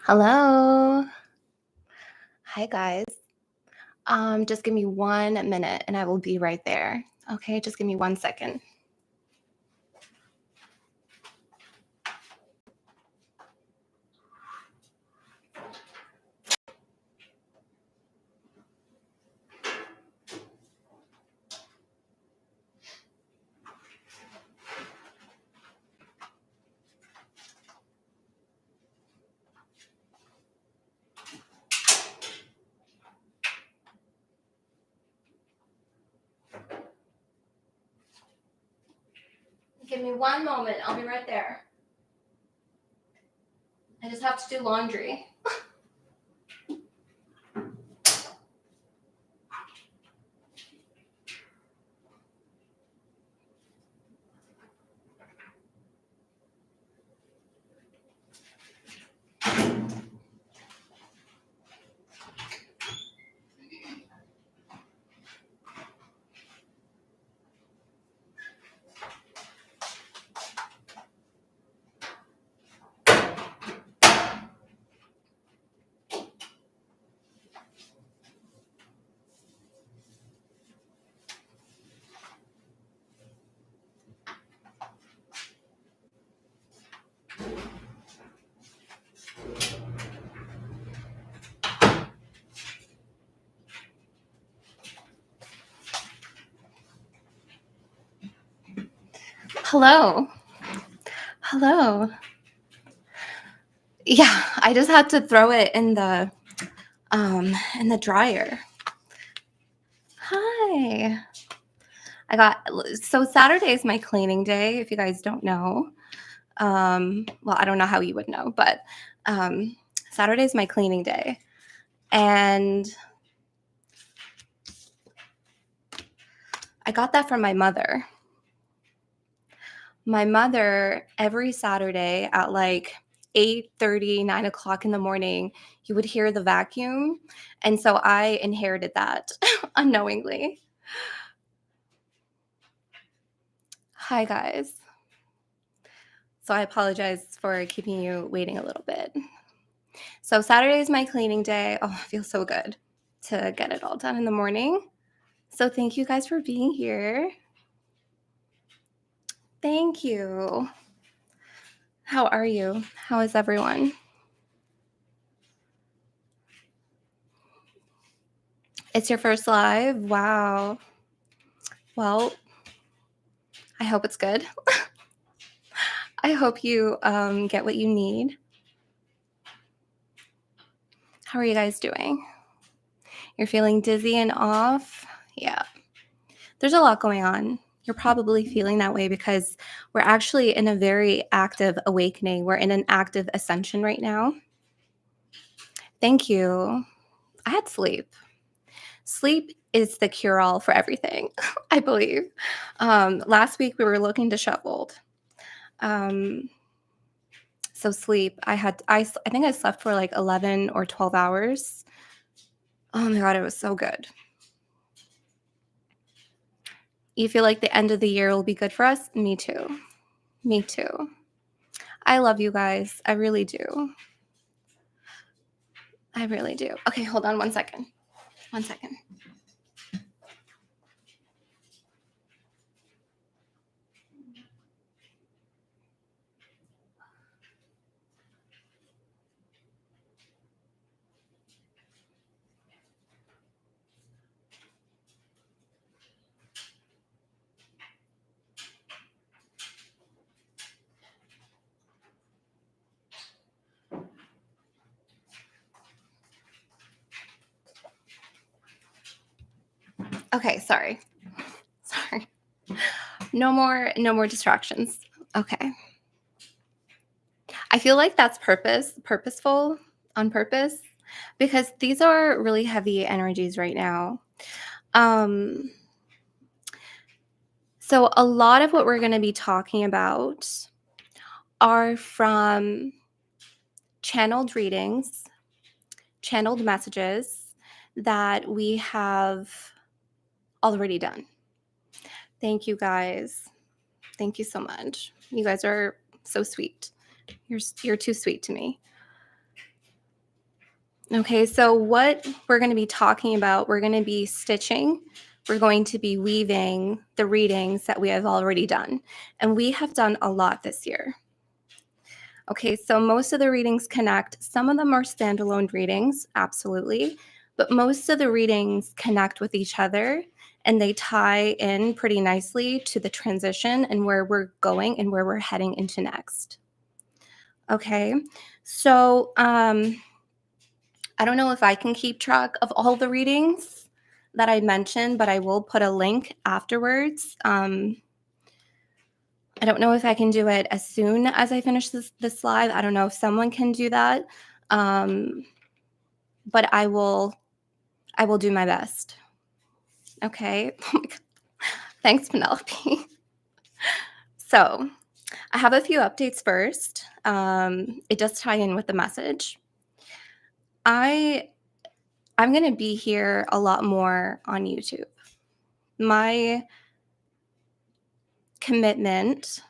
Hello. Hi, guys. Just give me 1 minute and I will be right there. Okay, just give me 1 second. Give me 1 moment. I'll be right there. I just have to do laundry. Hello. Hello. Yeah, I just had to throw it in the dryer. Hi. So Saturday is my cleaning day, if you guys don't know. Well, I don't know how you would know, but Saturday is my cleaning day. And I got that from my mother. My mother, every Saturday at like 8:30, 9 o'clock in the morning, you would hear the vacuum. And so I inherited that unknowingly. Hi, guys. So I apologize for keeping you waiting a little bit. So Saturday is my cleaning day. Oh, it feels so good to get it all done in the morning. So thank you guys for being here. Thank you. How are you? How is everyone? It's your first live? Wow. Well, I hope it's good. I hope you get what you need. How are you guys doing? You're feeling dizzy and off? Yeah. There's a lot going on. You're probably feeling that way because we're actually in a very active awakening. We're in an active ascension right now. Thank you. I had sleep. Sleep is the cure-all for everything, I believe. Last week we were looking disheveled. So sleep, I think I slept for like 11 or 12 hours. Oh my God, it was so good. You feel like the end of the year will be good for us? Me too. Me too. I love you guys. I really do. I really do. Okay, hold on 1 second. 1 second. Okay, sorry. Sorry. No more distractions. Okay. I feel like that's purposeful, on purpose, because these are really heavy energies right now. So a lot of what we're going to be talking about are from channeled readings, channeled messages that we have already done. Thank you guys. Thank you so much. You guys are so sweet. You're too sweet to me. Okay, so what we're going to be talking about, we're going to be stitching. We're going to be weaving the readings that we have already done. And we have done a lot this year. Okay, so most of the readings connect. Some of them are standalone readings, absolutely. But most of the readings connect with each other and they tie in pretty nicely to the transition and where we're going and where we're heading into next. Okay, so I don't know if I can keep track of all the readings that I mentioned, but I will put a link afterwards. I don't know if I can do it as soon as I finish this live. I don't know if someone can do that, um, but I will do my best. Okay. Oh my God. Thanks, Penelope. So I have a few updates first. It does tie in with the message. I'm going to be here a lot more on YouTube. My commitment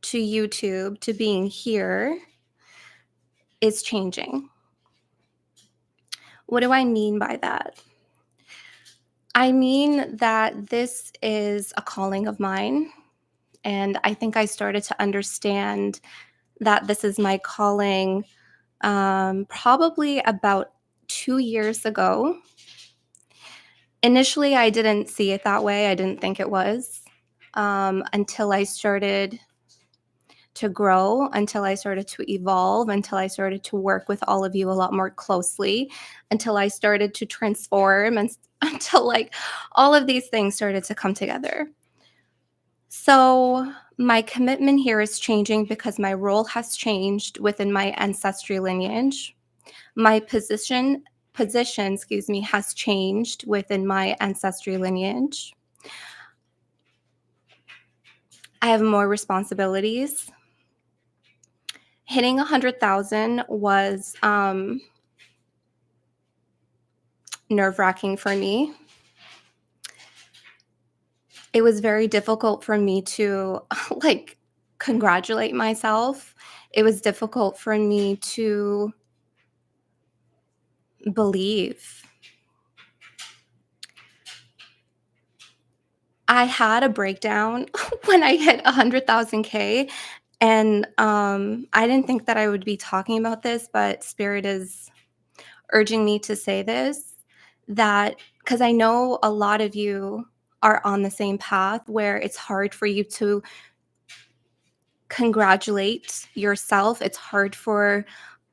to YouTube, to being here, is changing. What do I mean by that? I mean that this is a calling of mine. And I think I started to understand that this is my calling probably about 2 years ago. Initially, I didn't see it that way. I didn't think it was until I started to grow, until I started to evolve, until I started to work with all of you a lot more closely, until I started to transform, and until like all of these things started to come together. So my commitment here is changing because my role has changed within my ancestry lineage. My position, has changed within my ancestry lineage. I have more responsibilities. Hitting 100,000 was nerve-wracking for me. It was very difficult for me to like congratulate myself. It was difficult for me to believe. I had a breakdown when I hit 100,000 K, and I didn't think that I would be talking about this, but Spirit is urging me to say this, that because I know a lot of you are on the same path where it's hard for you to congratulate yourself. It's hard for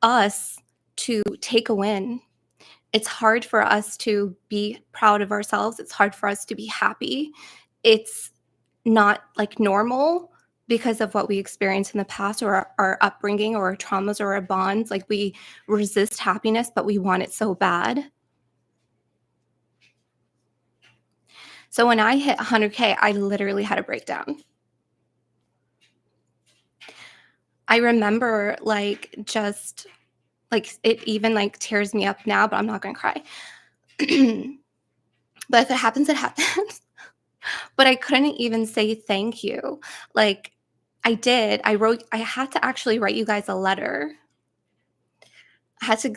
us to take a win. It's hard for us to be proud of ourselves. It's hard for us to be happy. It's not like normal because of what we experienced in the past or our upbringing or our traumas or our bonds. Like we resist happiness, but we want it so bad. So when I hit 100K, I literally had a breakdown. I remember like just like it even like tears me up now, but I'm not going to cry. But if it happens, it happens. But I couldn't even say thank you. Like I did. I had to actually write you guys a letter. I had to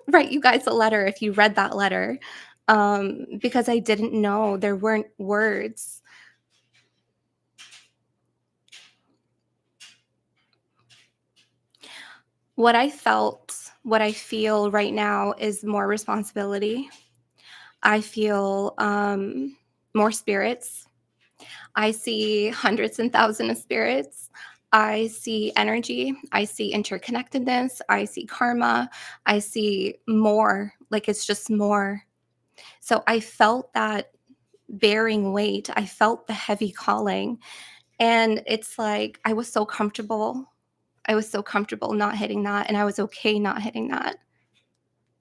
write you guys a letter if you read that letter, because I didn't know. There weren't words. What I felt, what I feel right now is more responsibility. I feel more spirits. I see hundreds and thousands of spirits. I see energy. I see interconnectedness. I see karma. I see more. Like it's just more. So I felt that bearing weight. I felt the heavy calling. And it's like I was so comfortable. I was so comfortable not hitting that. And I was okay not hitting that.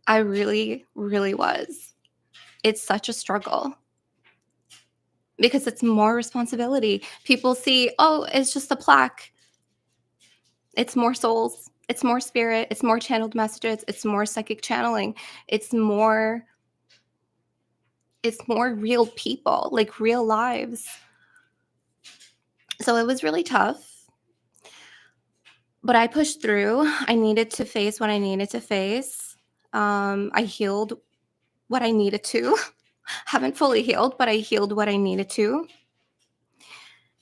I really, really was. It's such a struggle because it's more responsibility. People see, oh, it's just a plaque. It's more souls. It's more spirit. It's more channeled messages. It's more psychic channeling. It's more real people, like real lives. So it was really tough. But I pushed through. I needed to face what I needed to face. I healed what I needed to. Haven't fully healed, but I healed what I needed to.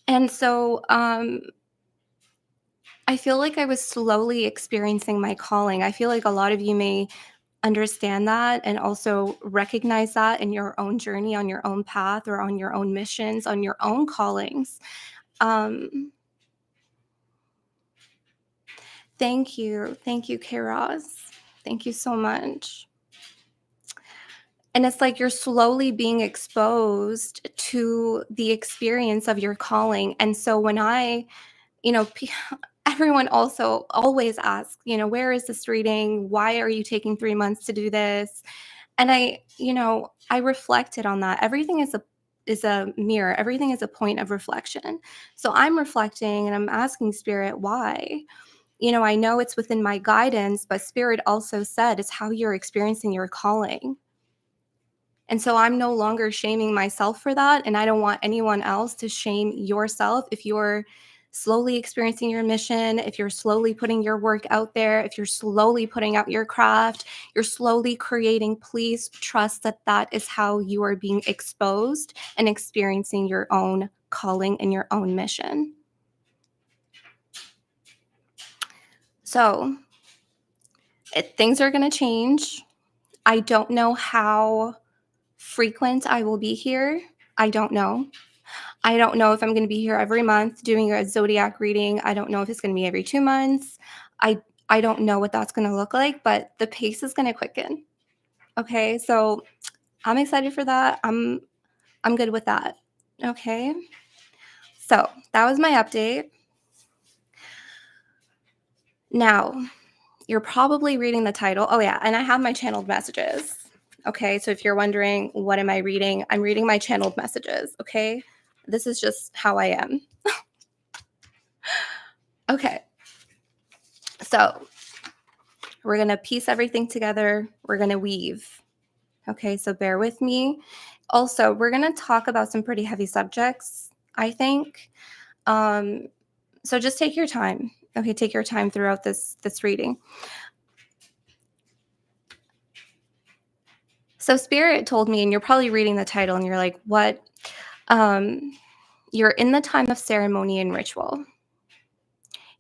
And so I feel like I was slowly experiencing my calling. I feel like a lot of you may understand that and also recognize that in your own journey, on your own path, or on your own missions, on your own callings. Um, Thank you. Thank you, Kairos. Thank you so much. And it's like you're slowly being exposed to the experience of your calling. And so when you know, everyone also always asks, where is this reading? Why are you taking 3 months to do this? And I reflected on that. Everything is a mirror. Everything is a point of reflection. So I'm reflecting and I'm asking spirit, why? I know it's within my guidance, but spirit also said it's how you're experiencing your calling. And so I'm no longer shaming myself for that. And I don't want anyone else to shame yourself if you're slowly experiencing your mission, if you're slowly putting your work out there, if you're slowly putting out your craft, you're slowly creating. Please trust that that is how you are being exposed and experiencing your own calling and your own mission. So things are going to change. I don't know how frequent I will be here. I don't know. I don't know if I'm going to be here every month doing a zodiac reading. I don't know if it's going to be every 2 months. I don't know what that's going to look like, but the pace is going to quicken. Okay? So, I'm excited for that. I'm good with that. Okay? So, that was my update. Now, you're probably reading the title. Oh yeah, and I have my channeled messages. Okay? So if you're wondering what am I reading? I'm reading my channeled messages, okay? This is just how I am. Okay. So, we're going to piece everything together. We're going to weave. Okay, so bear with me. Also, we're going to talk about some pretty heavy subjects, I think. So just take your time. Okay, take your time throughout this reading. So Spirit told me, and you're probably reading the title and you're like, what? You're in the time of ceremony and ritual.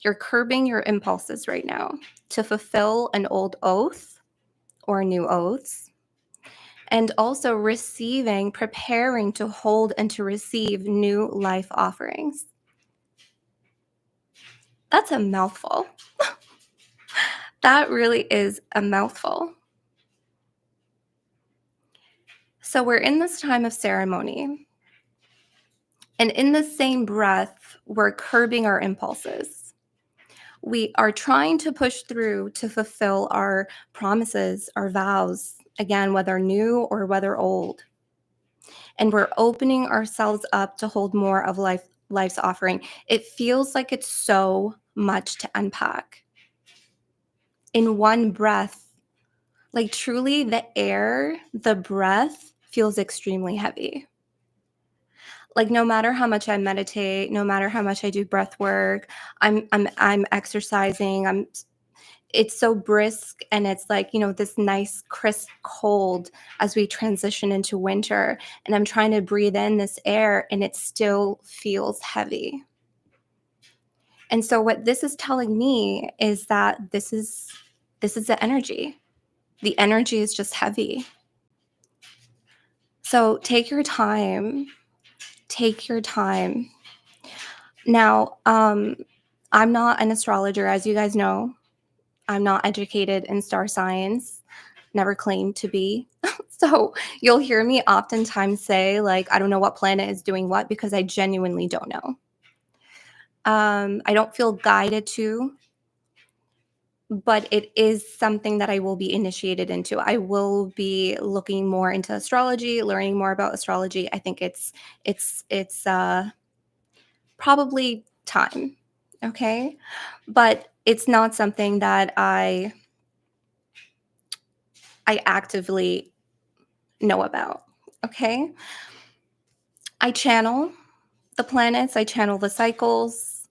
You're curbing your impulses right now to fulfill an old oath or new oaths, and also preparing to hold and to receive new life offerings. That's a mouthful. That really is a mouthful. So we're in this time of ceremony. And in the same breath, we're curbing our impulses. We are trying to push through to fulfill our promises, our vows, again, whether new or whether old. And we're opening ourselves up to hold more of life's offering. It feels like it's so much to unpack. In one breath, like truly the air, the breath feels extremely heavy. Like no matter how much I meditate, no matter how much I do breath work, I'm exercising, it's so brisk, and it's like, this nice crisp cold as we transition into winter, and I'm trying to breathe in this air and it still feels heavy. And so what this is telling me is that this is the energy. The energy is just heavy. So take your time. Take your time. Now, I'm not an astrologer, as you guys know. I'm not educated in star science, never claimed to be. So you'll hear me oftentimes say, like, I don't know what planet is doing what, because I genuinely don't know. I don't feel guided to, but it is something that I will be initiated into. I will be looking more into astrology, learning more about astrology. I think it's probably time. Okay. But it's not something that I actively know about. Okay. I channel the planets, I channel the cycles,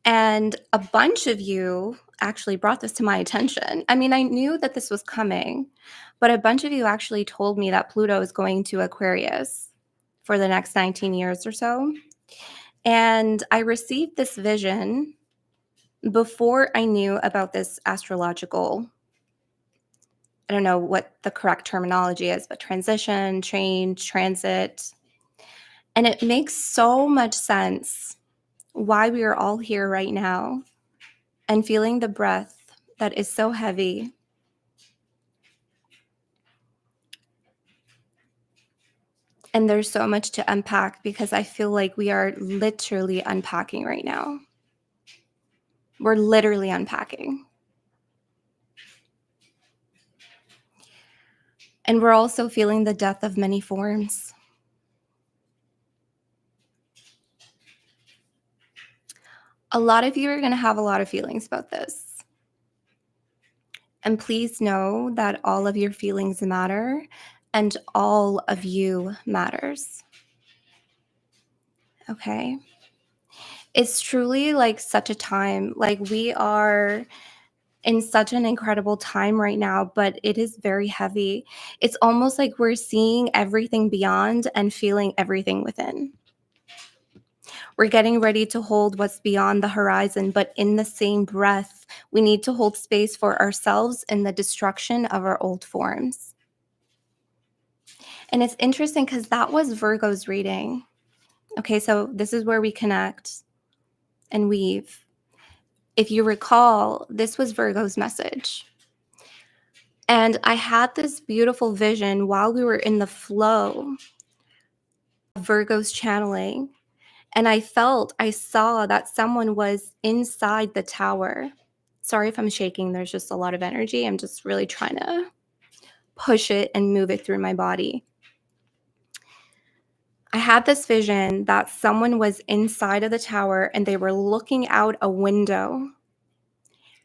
and a bunch of you actually brought this to my attention. I mean, I knew that this was coming, but a bunch of you actually told me that Pluto is going to Aquarius for the next 19 years or so. And I received this vision before I knew about this astrological, I don't know what the correct terminology is, but transition, change, transit. And it makes so much sense why we are all here right now and feeling the breath that is so heavy. And there's so much to unpack because I feel like we are literally unpacking right now. We're literally unpacking. And we're also feeling the death of many forms. A lot of you are going to have a lot of feelings about this. And please know that all of your feelings matter and all of you matters. Okay? It's truly like such a time. Like we are in such an incredible time right now, but it is very heavy. It's almost like we're seeing everything beyond and feeling everything within. We're getting ready to hold what's beyond the horizon, but in the same breath, we need to hold space for ourselves in the destruction of our old forms. And it's interesting because that was Virgo's reading. Okay, so this is where we connect and weave. If you recall, this was Virgo's message. And I had this beautiful vision while we were in the flow of Virgo's channeling. And I saw that someone was inside the tower. Sorry if I'm shaking. There's just a lot of energy. I'm just really trying to push it and move it through my body. I had this vision that someone was inside of the tower and they were looking out a window.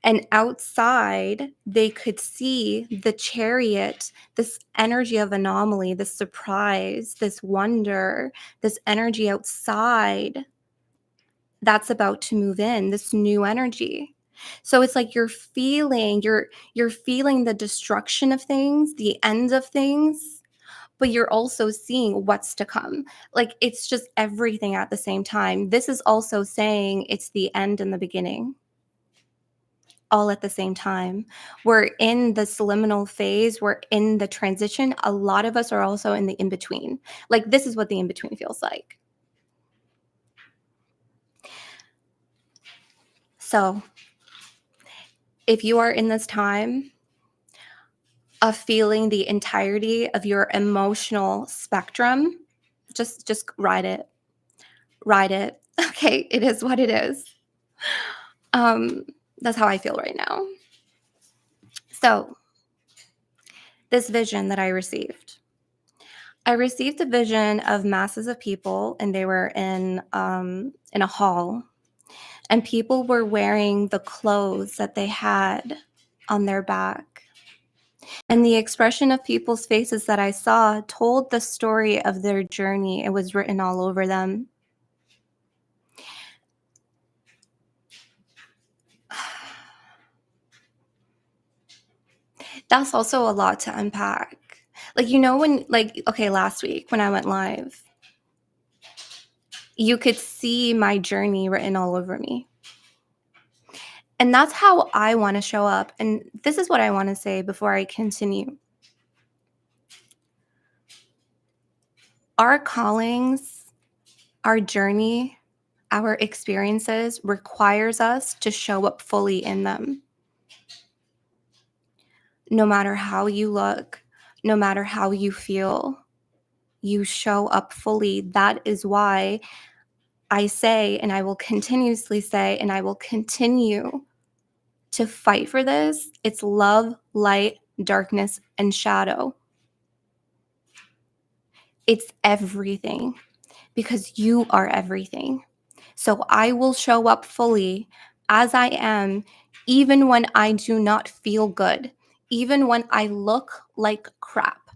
And outside, they could see the chariot, this energy of anomaly, this surprise, this wonder, this energy outside that's about to move in, this new energy. So it's like you're feeling the destruction of things, the end of things, but you're also seeing what's to come. Like it's just everything at the same time. This is also saying it's the end and the beginning all at the same time. We're in the subliminal phase, we're in the transition. A lot of us are also in the in between. Like this is what the in between feels like. So, if you are in this time of feeling the entirety of your emotional spectrum, just ride it. Ride it. Okay, it is what it is. That's how I feel right now. So, this vision that I received a vision of masses of people, and they were in a hall, and people were wearing the clothes that they had on their back. And the expression of people's faces that I saw told the story of their journey. It was written all over them. That's also a lot to unpack. Like, when, like, okay, last week when I went live, you could see my journey written all over me. And that's how I want to show up. And this is what I want to say before I continue. Our callings, our journey, our experiences requires us to show up fully in them. No matter how you look, no matter how you feel, you show up fully. That is why I say, and I will continuously say, and I will continue to fight for this. It's love, light, darkness, and shadow. It's everything because you are everything. So I will show up fully as I am, even when I do not feel good, even when I look like crap,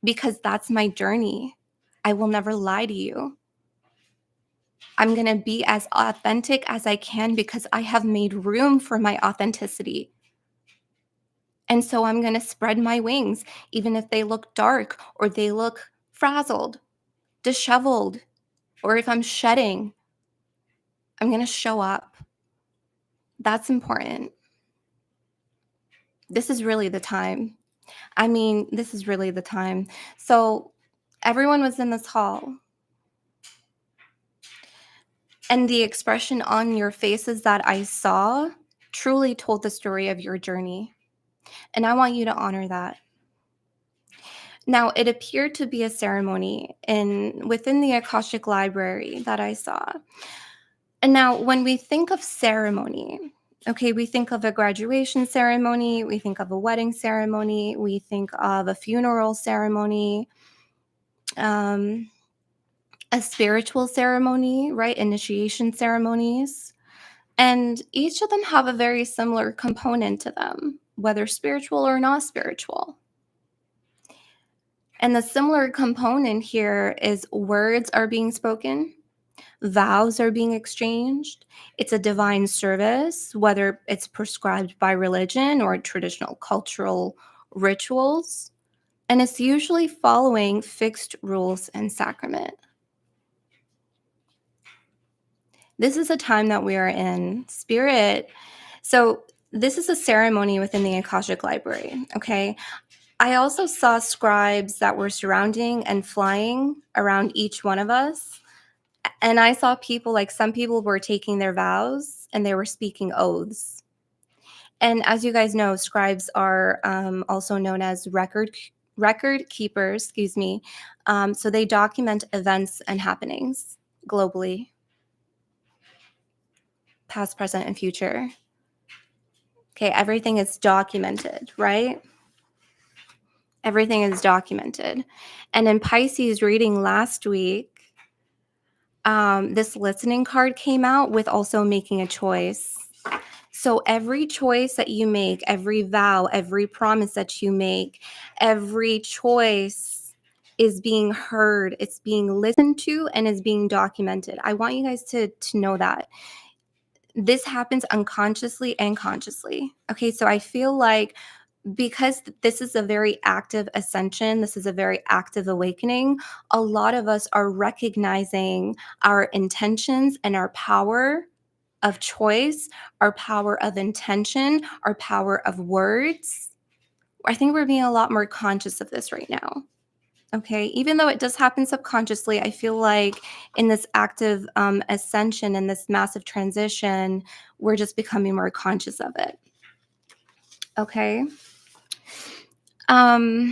because that's my journey. I will never lie to you. I'm going to be as authentic as I can because I have made room for my authenticity. And so I'm going to spread my wings, even if they look dark or they look frazzled, disheveled, or if I'm shedding, I'm going to show up. That's important. This is really the time. I mean, this is really the time. So everyone was in this hall, and the expression on your faces that I saw truly told the story of your journey. And I want you to honor that. Now, it appeared to be a ceremony within the Akashic Library that I saw. And now, when we think of ceremony, okay, we think of a graduation ceremony, we think of a wedding ceremony, we think of a funeral ceremony, a spiritual ceremony, right? Initiation ceremonies. And each of them have a very similar component to them, whether spiritual or not spiritual. And the similar component here is words are being spoken, vows are being exchanged. It's a divine service, whether it's prescribed by religion or traditional cultural rituals. And it's usually following fixed rules and sacrament. This is a time that we are in. Spirit. So this is a ceremony within the Akashic Library, okay? I also saw scribes that were surrounding and flying around each one of us. And I saw people, like some people were taking their vows and they were speaking oaths. And as you guys know, scribes are also known as record keepers, excuse me. So they document events and happenings globally, past, present, and future. Okay, everything is documented, right? Everything is documented. And in Pisces reading last week, this listening card came out with also making a choice. So every choice that you make, every vow, every promise that you make, every choice is being heard, it's being listened to, and is being documented. I want you guys to know that. This happens unconsciously and consciously. Okay, so I feel like because this is a very active ascension, this is a very active awakening, a lot of us are recognizing our intentions and our power of choice, our power of intention, our power of words. I think we're being a lot more conscious of this right now. Okay, even though it does happen subconsciously, I feel like in this active ascension and this massive transition, we're just becoming more conscious of it. Okay. So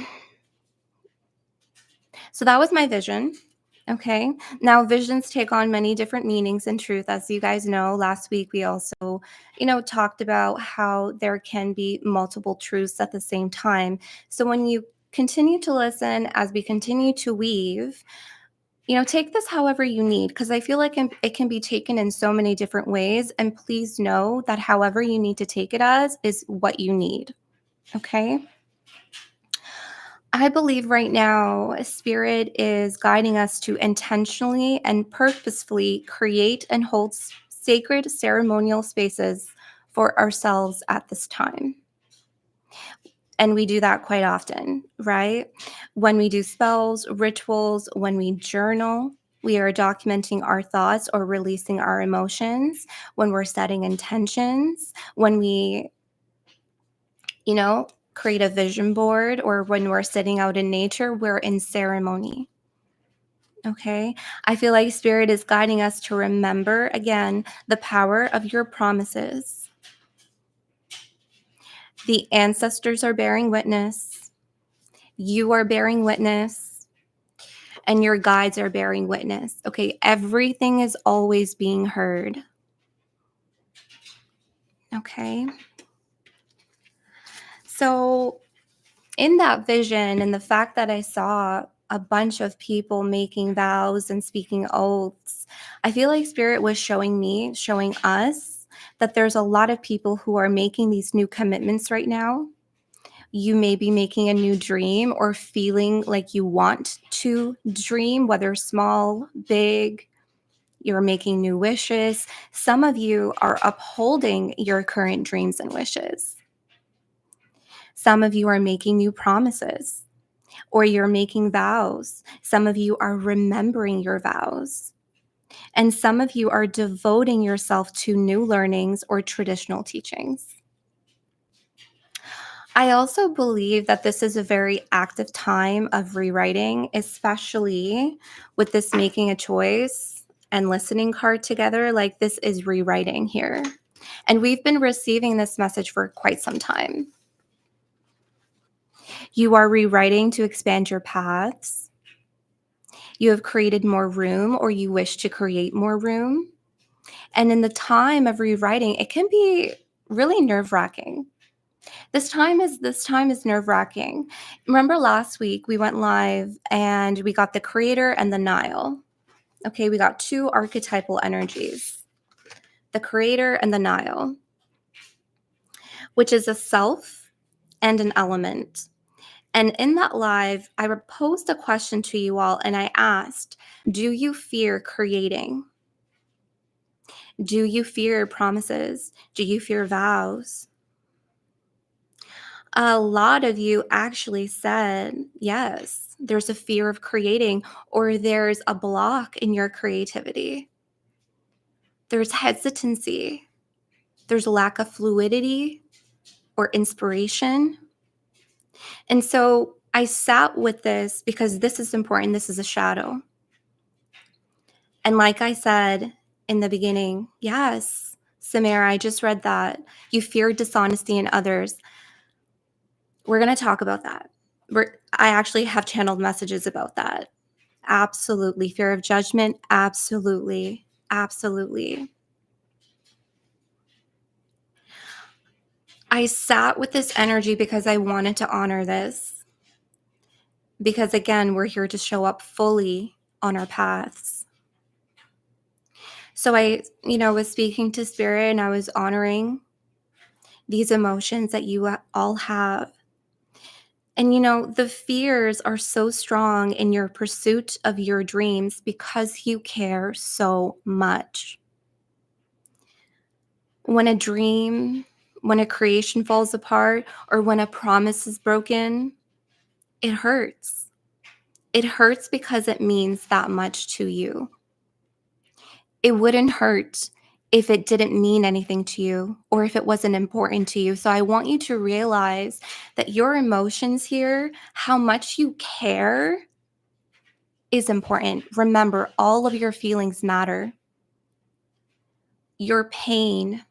that was my vision. Okay. Now visions take on many different meanings in truth. As you guys know, last week we also, talked about how there can be multiple truths at the same time. So when you continue to listen, as we continue to weave, take this however you need, because I feel like it can be taken in so many different ways. And please know that however you need to take it as is what you need. Okay. I believe right now, Spirit is guiding us to intentionally and purposefully create and hold sacred ceremonial spaces for ourselves at this time. And we do that quite often, right? When we do spells, rituals, when we journal, we are documenting our thoughts or releasing our emotions. When we're setting intentions, when we, create a vision board, or when we're sitting out in nature, we're in ceremony. Okay. I feel like Spirit is guiding us to remember again the power of your promises. The ancestors are bearing witness. You are bearing witness. And your guides are bearing witness. Okay. Everything is always being heard. Okay. So, in that vision, and the fact that I saw a bunch of people making vows and speaking oaths, I feel like Spirit was showing us that there's a lot of people who are making these new commitments right now. You may be making a new dream or feeling like you want to dream, whether small, big, You're making new wishes. Some of you are upholding your current dreams and wishes. Some of you are making new promises, or you're making vows. Some of you are remembering your vows. And some of you are devoting yourself to new learnings or traditional teachings. I also believe that this is a very active time of rewriting, especially with this making a choice and listening card together. Like, this is rewriting here. And we've been receiving this message for quite some time. You are rewriting to expand your paths. You have created more room, or you wish to create more room. And in the time of rewriting, it can be really nerve-wracking. This time is nerve-wracking. Remember last week we went live and we got the Creator and the Nile. Okay, we got two archetypal energies, the Creator and the Nile, which is a self and an element. And in that live, I posed a question to you all and I asked, do you fear creating? Do you fear promises? Do you fear vows? A lot of you actually said, yes, there's a fear of creating, or there's a block in your creativity. There's hesitancy. There's a lack of fluidity or inspiration. And so I sat with this because this is important. This is a shadow. And like I said in the beginning, yes, Samara, I just read that. You fear dishonesty in others. We're going to talk about that. I actually have channeled messages about that. Absolutely. Fear of judgment. Absolutely. Absolutely. I sat with this energy because I wanted to honor this. Because again, we're here to show up fully on our paths. So I, was speaking to Spirit and I was honoring these emotions that you all have. And the fears are so strong in your pursuit of your dreams because you care so much. When a dream, when a creation falls apart, or when a promise is broken, it hurts. It hurts because it means that much to you. It wouldn't hurt if it didn't mean anything to you or if it wasn't important to you. So I want you to realize that your emotions here, how much you care, is important. Remember, all of your feelings matter. Your pain,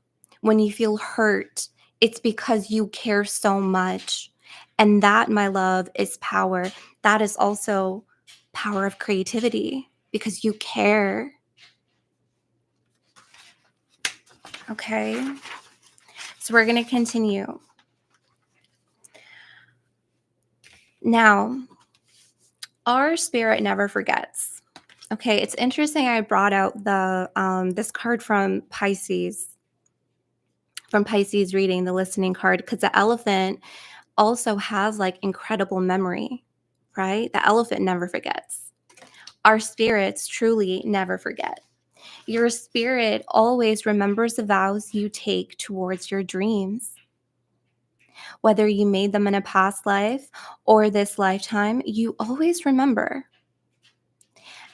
when you feel hurt, it's because you care so much. And that, my love, is power. That is also power of creativity because you care. Okay? So we're going to continue. Now, our spirit never forgets. Okay, it's interesting I brought out the this card from Pisces reading, the listening card, because the elephant also has like incredible memory, right? The elephant never forgets. Our spirits truly never forget. Your spirit always remembers the vows you take towards your dreams. Whether you made them in a past life or this lifetime, you always remember.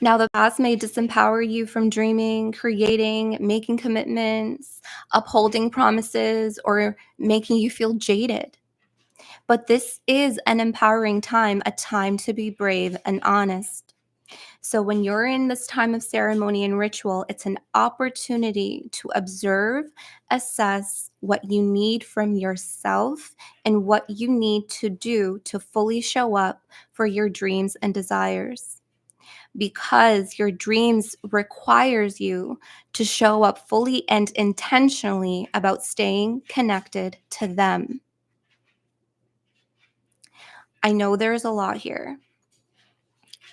Now, the past may disempower you from dreaming, creating, making commitments, upholding promises, or making you feel jaded. But this is an empowering time, a time to be brave and honest. So when you're in this time of ceremony and ritual, it's an opportunity to observe, assess what you need from yourself and what you need to do to fully show up for your dreams and desires. Because your dreams requires you to show up fully and intentionally about staying connected to them. I know there's a lot here.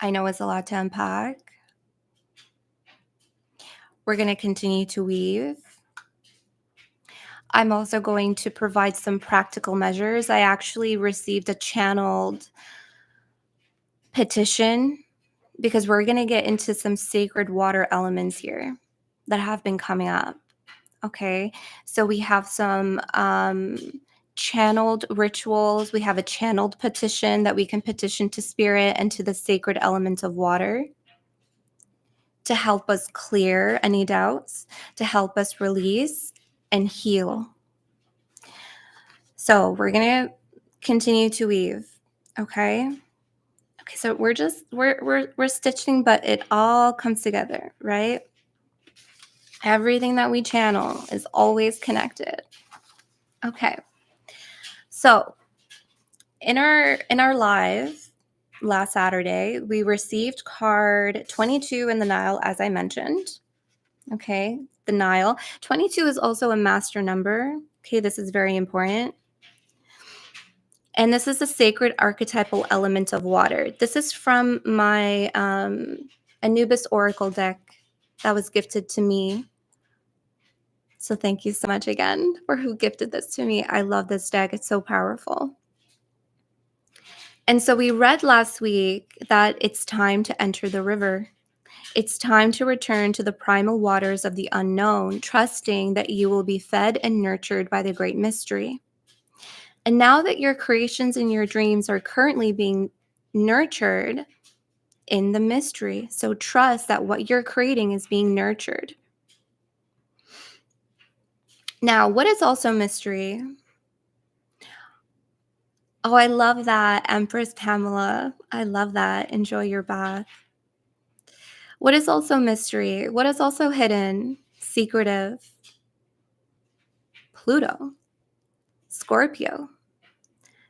I know it's a lot to unpack. We're going to continue to weave. I'm also going to provide some practical measures. I actually received a channeled petition because we're going to get into some sacred water elements here that have been coming up. Okay, so we have some channeled rituals. We have a channeled petition that we can petition to spirit and to the sacred elements of water to help us clear any doubts, to help us release and heal. So we're going to continue to weave. Okay. Okay, so we're stitching, but it all comes together, right? Everything that we channel is always connected. Okay. So in our live last Saturday, we received card 22 in the Nile, as I mentioned. Okay, the Nile. 22 is also a master number. Okay, this is very important. And this is the sacred archetypal element of water. This is from my Anubis Oracle deck that was gifted to me. So thank you so much again for who gifted this to me. I love this deck. It's so powerful. And so we read last week that it's time to enter the river. It's time to return to the primal waters of the unknown, trusting that you will be fed and nurtured by the great mystery. And now that your creations and your dreams are currently being nurtured in the mystery, so trust that what you're creating is being nurtured. Now, what is also mystery? Oh, I love that, Empress Pamela. I love that. Enjoy your bath. What is also mystery? What is also hidden? Secretive. Pluto. Scorpio.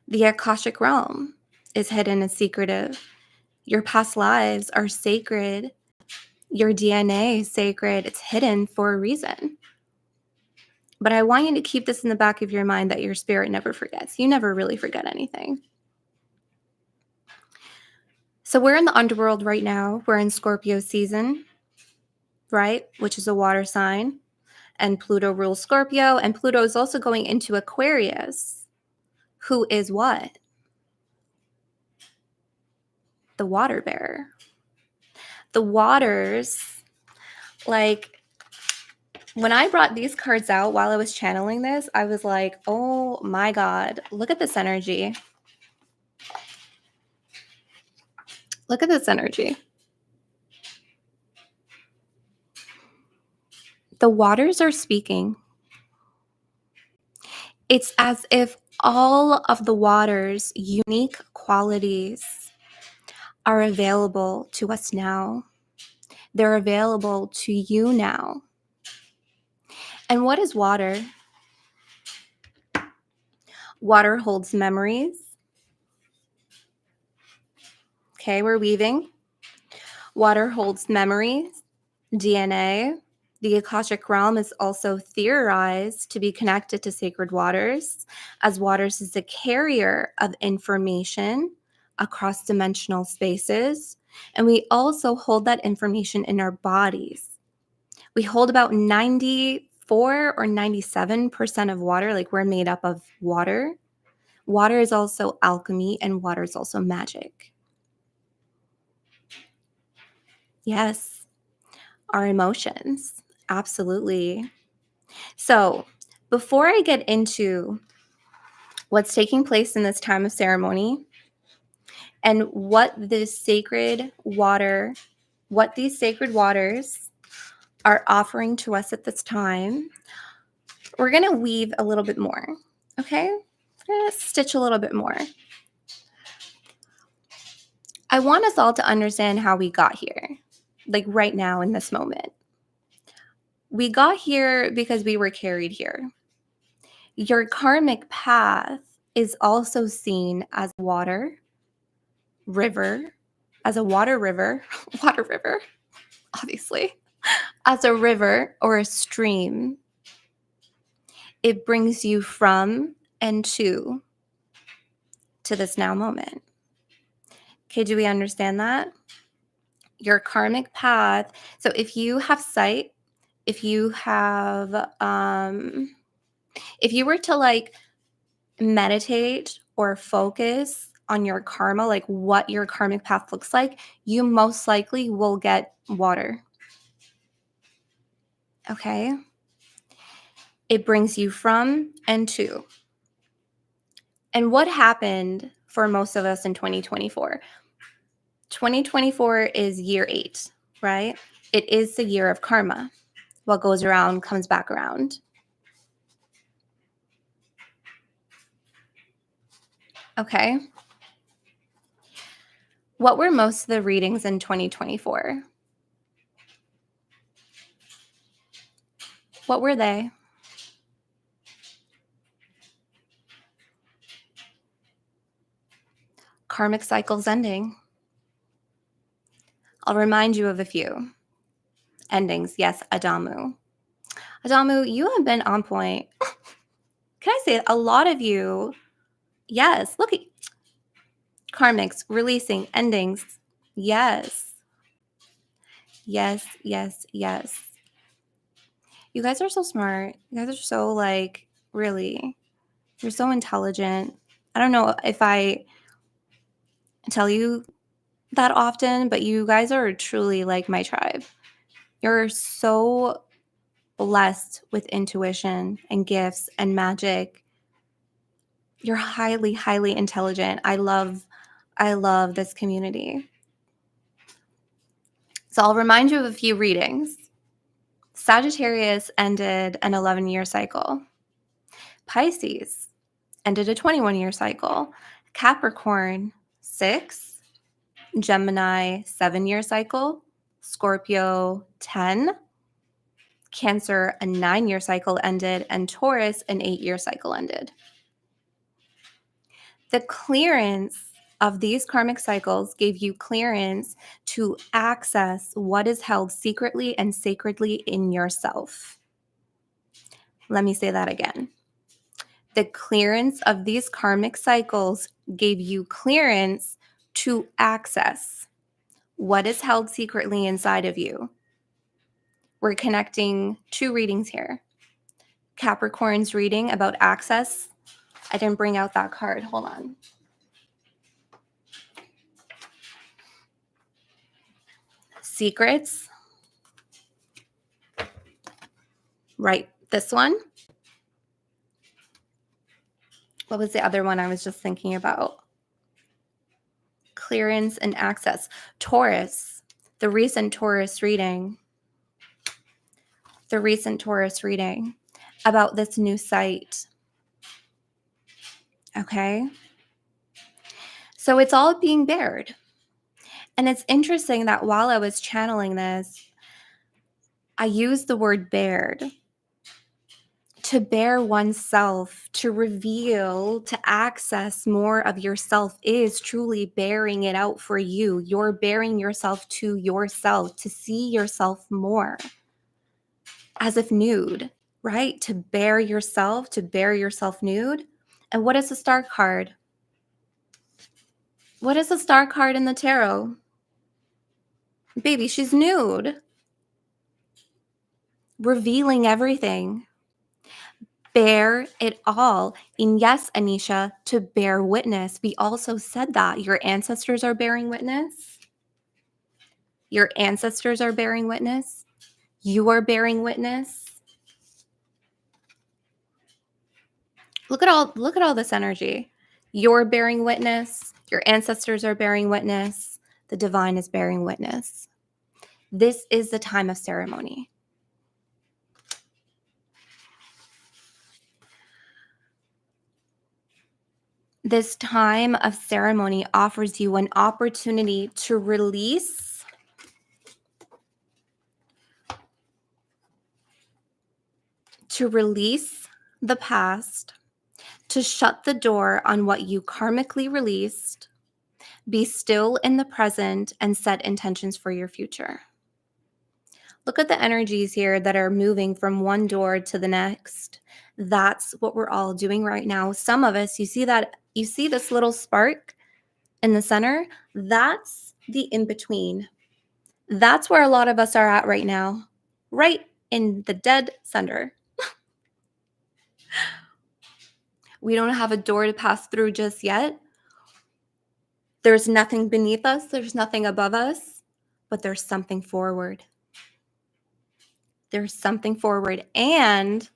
The Akashic realm is hidden and secretive. Your past lives are sacred. Your DNA is sacred. It's hidden for a reason. But I want you to keep this in the back of your mind that your spirit never forgets. You never really forget anything. So we're in the underworld right now. We're in Scorpio season, right? Which is a water sign. And Pluto rules Scorpio. And Pluto is also going into Aquarius, who is what? The water bearer. The waters, like when I brought these cards out while I was channeling this, I was like, oh my God, look at this energy. Look at this energy. The waters are speaking. It's as if all of the water's unique qualities are available to us now. They're available to you now. And what is water? Water holds memories. Okay, we're weaving. Water holds memories, DNA. The Akashic realm is also theorized to be connected to sacred waters, as waters is a carrier of information across dimensional spaces. And we also hold that information in our bodies. We hold about 94 or 97% of water, like we're made up of water. Water is also alchemy, and water is also magic. Yes, our emotions. Absolutely. So, before I get into what's taking place in this time of ceremony and what these sacred waters are offering to us at this time, we're going to weave a little bit more. Okay? We're going to stitch a little bit more. I want us all to understand how we got here, like right now in this moment. We got here because we were carried here. Your karmic path is also seen as water, river, as a water river, obviously, as a river or a stream. It brings you from and to this now moment. Okay, do we understand that? Your karmic path. So if you have sight, if you have, if you were to like meditate or focus on your karma, like what your karmic path looks like, you most likely will get water. Okay? It brings you from and to. And what happened for most of us in 2024? 2024 is year 8, right? It is the year of karma. What goes around comes back around. Okay? What were most of the readings in 2024? What were they? Karmic cycles ending. I'll remind you of a few. Endings, yes, Adamu. Adamu, you have been on point. Can I say, a lot of you, yes, look at karmics, releasing, endings. Yes. Yes, yes, yes. You guys are so smart. You guys are so, like, really, you're so intelligent. I don't know if I tell you that often, but you guys are truly like my tribe. You're so blessed with intuition and gifts and magic. You're highly, highly intelligent. I love this community. So I'll remind you of a few readings. Sagittarius ended an 11-year cycle. Pisces ended a 21-year cycle. Capricorn, 6. Gemini, 7-year cycle. Scorpio, 10. Cancer, a 9-year cycle ended, and Taurus, an 8-year cycle ended. The clearance of these karmic cycles gave you clearance to access what is held secretly and sacredly in yourself. Let me say that again. The clearance of these karmic cycles gave you clearance to access what is held secretly inside of you. We're connecting 2 readings here. Capricorn's reading about access. I didn't bring out that card. Hold on. Secrets. Right. This one. What was the other one I was just thinking about? Clearance and access. Taurus. The recent Taurus reading. About this new site. Okay. So it's all being bared. And it's interesting that while I was channeling this, I used the word bared. To bare oneself, to reveal, to access more of yourself is truly bearing it out for you. You're bearing yourself to yourself, to see yourself more as if nude, right? To bare yourself nude. And what is the star card? What is the star card in the tarot? Baby, she's nude. Revealing everything. Bear it all. And yes, Anisha, to bear witness. We also said that your ancestors are bearing witness. Your ancestors are bearing witness. You are bearing witness. Look at all this energy. You're bearing witness. Your ancestors are bearing witness. The divine is bearing witness. This is the time of ceremony. This time of ceremony offers you an opportunity to release the past, to shut the door on what you karmically released, be still in the present, and set intentions for your future. Look at the energies here that are moving from one door to the next. That's what we're all doing right now. Some of us, you see this little spark in the center? That's the in-between. That's where a lot of us are at right now, right in the dead center. We don't have a door to pass through just yet, There's nothing beneath us, there's nothing above us, but there's something forward. There's something forward. And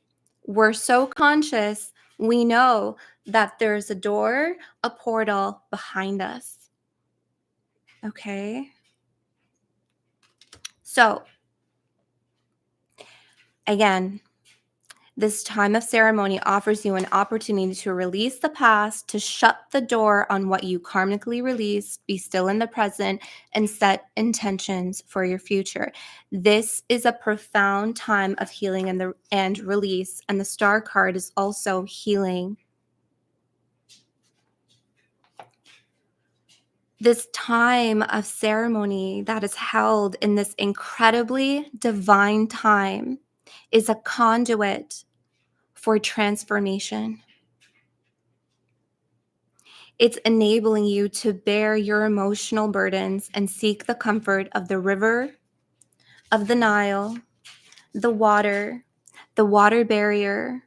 we're so conscious, we know that there's a door, a portal behind us. Okay? So, again, this time of ceremony offers you an opportunity to release the past, to shut the door on what you karmically released, be still in the present, and set intentions for your future. This is a profound time of healing and release, and the star card is also healing. This time of ceremony that is held in this incredibly divine time is a conduit for transformation. It's enabling you to bear your emotional burdens and seek the comfort of the river, of the Nile, the water bearer,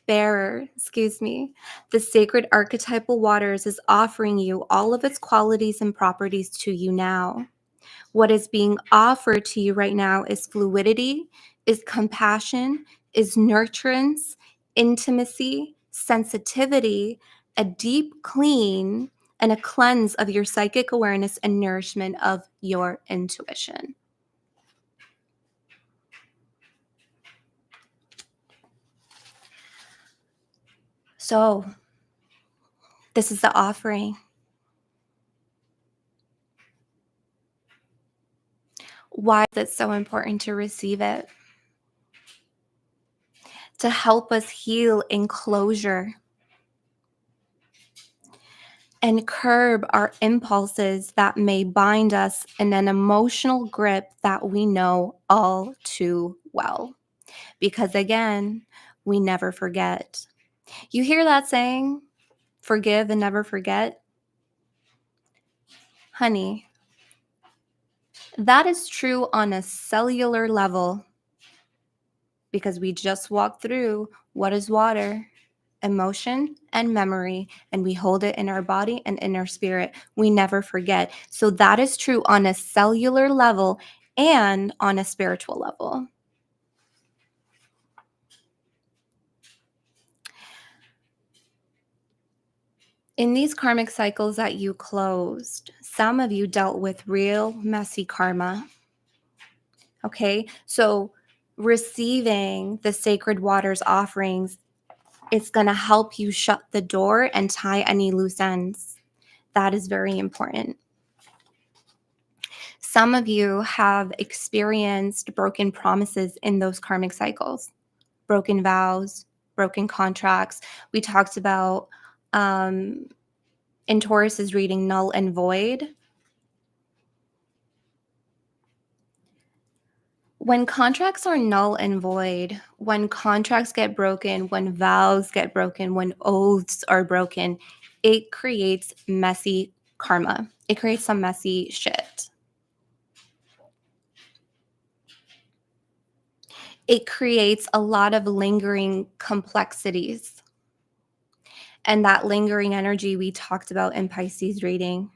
the sacred archetypal waters is offering you all of its qualities and properties to you now. What is being offered to you right now is fluidity, is compassion, is nurturance, intimacy, sensitivity, a deep clean, and a cleanse of your psychic awareness and nourishment of your intuition. So, this is the offering. Why is it so important to receive it? To help us heal in closure and curb our impulses that may bind us in an emotional grip that we know all too well. Because again, we never forget. You hear that saying, forgive and never forget? Honey, that is true on a cellular level because we just walked through what is water, emotion, and memory, and we hold it in our body and in our spirit. We never forget. So that is true on a cellular level and on a spiritual level. In these karmic cycles that you closed, some of you dealt with real messy karma. Okay, so receiving the sacred waters offerings, it's going to help you shut the door and tie any loose ends. That is very important. Some of you have experienced broken promises in those karmic cycles, broken vows, broken contracts. We talked about in Taurus's reading, null and void. When contracts are null and void, when contracts get broken, when vows get broken, when oaths are broken, it creates messy karma. It creates some messy shit. It creates a lot of lingering complexities. And that lingering energy we talked about in Pisces reading.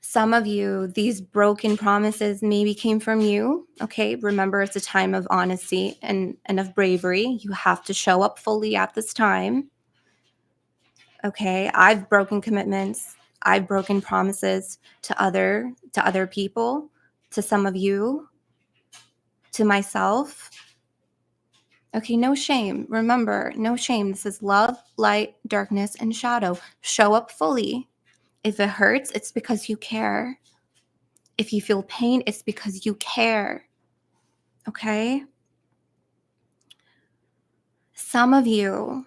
Some of you, these broken promises maybe came from you. Okay, remember it's a time of honesty and of bravery. You have to show up fully at this time. Okay, I've broken commitments. I've broken promises to other people, to some of you, to myself. Okay, no shame. Remember, no shame. This is love, light, darkness, and shadow. Show up fully. If it hurts, it's because you care. If you feel pain, it's because you care. Okay? Some of you,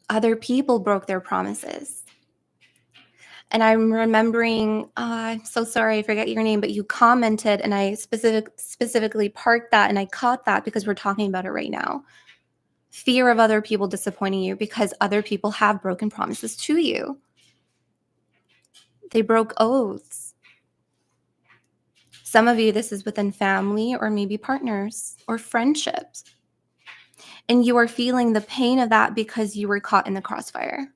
other people broke their promises. And I'm remembering, I'm so sorry, I forget your name, but you commented and I specifically parked that and I caught that because we're talking about it right now. Fear of other people disappointing you because other people have broken promises to you. They broke oaths. Some of you, this is within family or maybe partners or friendships. And you are feeling the pain of that because you were caught in the crossfire.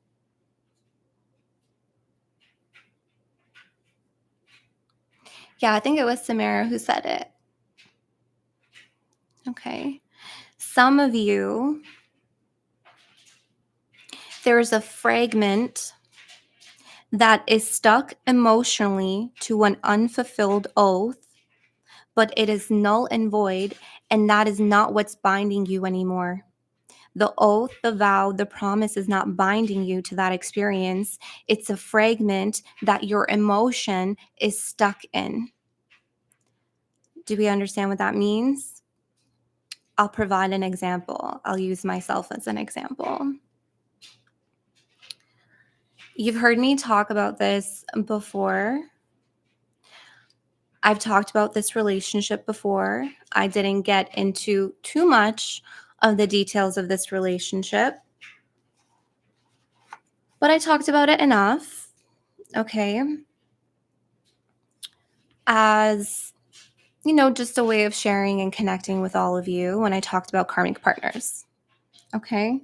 Yeah, I think it was Samara who said it. Okay. Some of you, there's a fragment that is stuck emotionally to an unfulfilled oath, but it is null and void, and that is not what's binding you anymore. The oath, the vow, the promise is not binding you to that experience. It's a fragment that your emotion is stuck in. Do we understand what that means? I'll provide an example. I'll use myself as an example. You've heard me talk about this before. I've talked about this relationship before. I didn't get into too much of the details of this relationship, but I talked about it enough, okay, as, just a way of sharing and connecting with all of you when I talked about karmic partners, okay?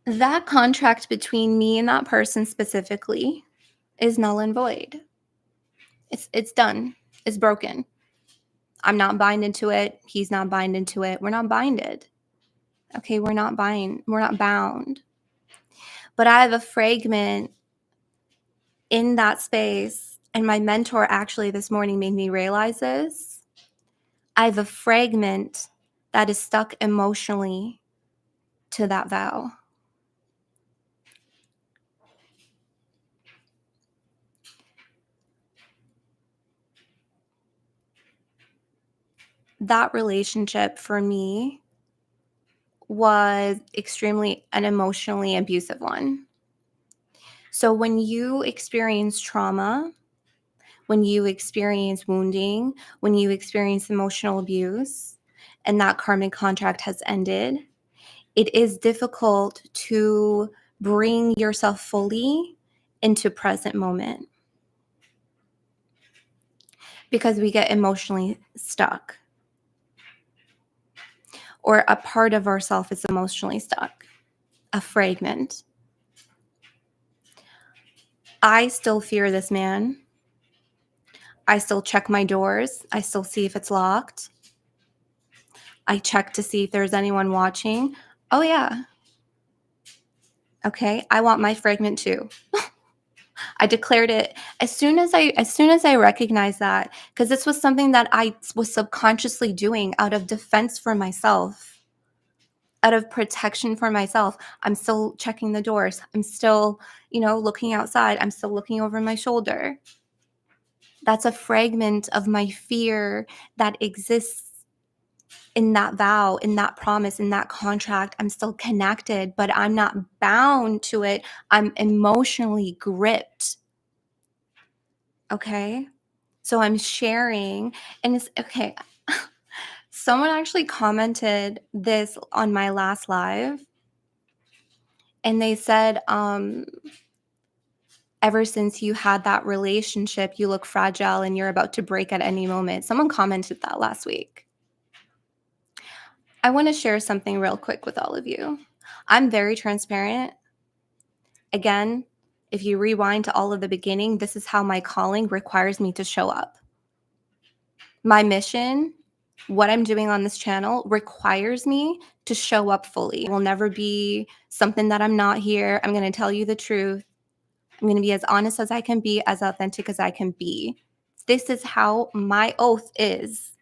That contract between me and that person specifically is null and void. It's done. It's broken. I'm not binded to it. He's not binded to it. We're not binded. Okay, we're not bound. But I have a fragment in that space, and my mentor actually this morning made me realize this. I have a fragment that is stuck emotionally to that vow. That relationship for me was extremely an emotionally abusive one. So when you experience trauma, when you experience wounding, when you experience emotional abuse, and that karmic contract has ended, it is difficult to bring yourself fully into present moment because we get emotionally stuck, or a part of ourself is emotionally stuck, a fragment. I still fear this man. I still check my doors. I still see if it's locked. I check to see if there's anyone watching. Oh yeah. Okay, I want my fragment too. I declared it as soon as I recognized that, because this was something that I was subconsciously doing out of defense for myself, out of protection for myself. I'm still checking the doors. I'm still, looking outside. I'm still looking over my shoulder. That's a fragment of my fear that exists in that vow, in that promise, in that contract. I'm still connected, but I'm not bound to it. I'm emotionally gripped. Okay. So I'm sharing, and it's okay. Someone actually commented this on my last live, and they said, ever since you had that relationship, you look fragile and you're about to break at any moment. Someone commented that last week. I want to share something real quick with all of you. I'm very transparent. Again, if you rewind to all of the beginning, this is how my calling requires me to show up. My mission, what I'm doing on this channel, requires me to show up fully. It will never be something that I'm not here. I'm going to tell you the truth. I'm going to be as honest as I can be, as authentic as I can be. This is how my oath is,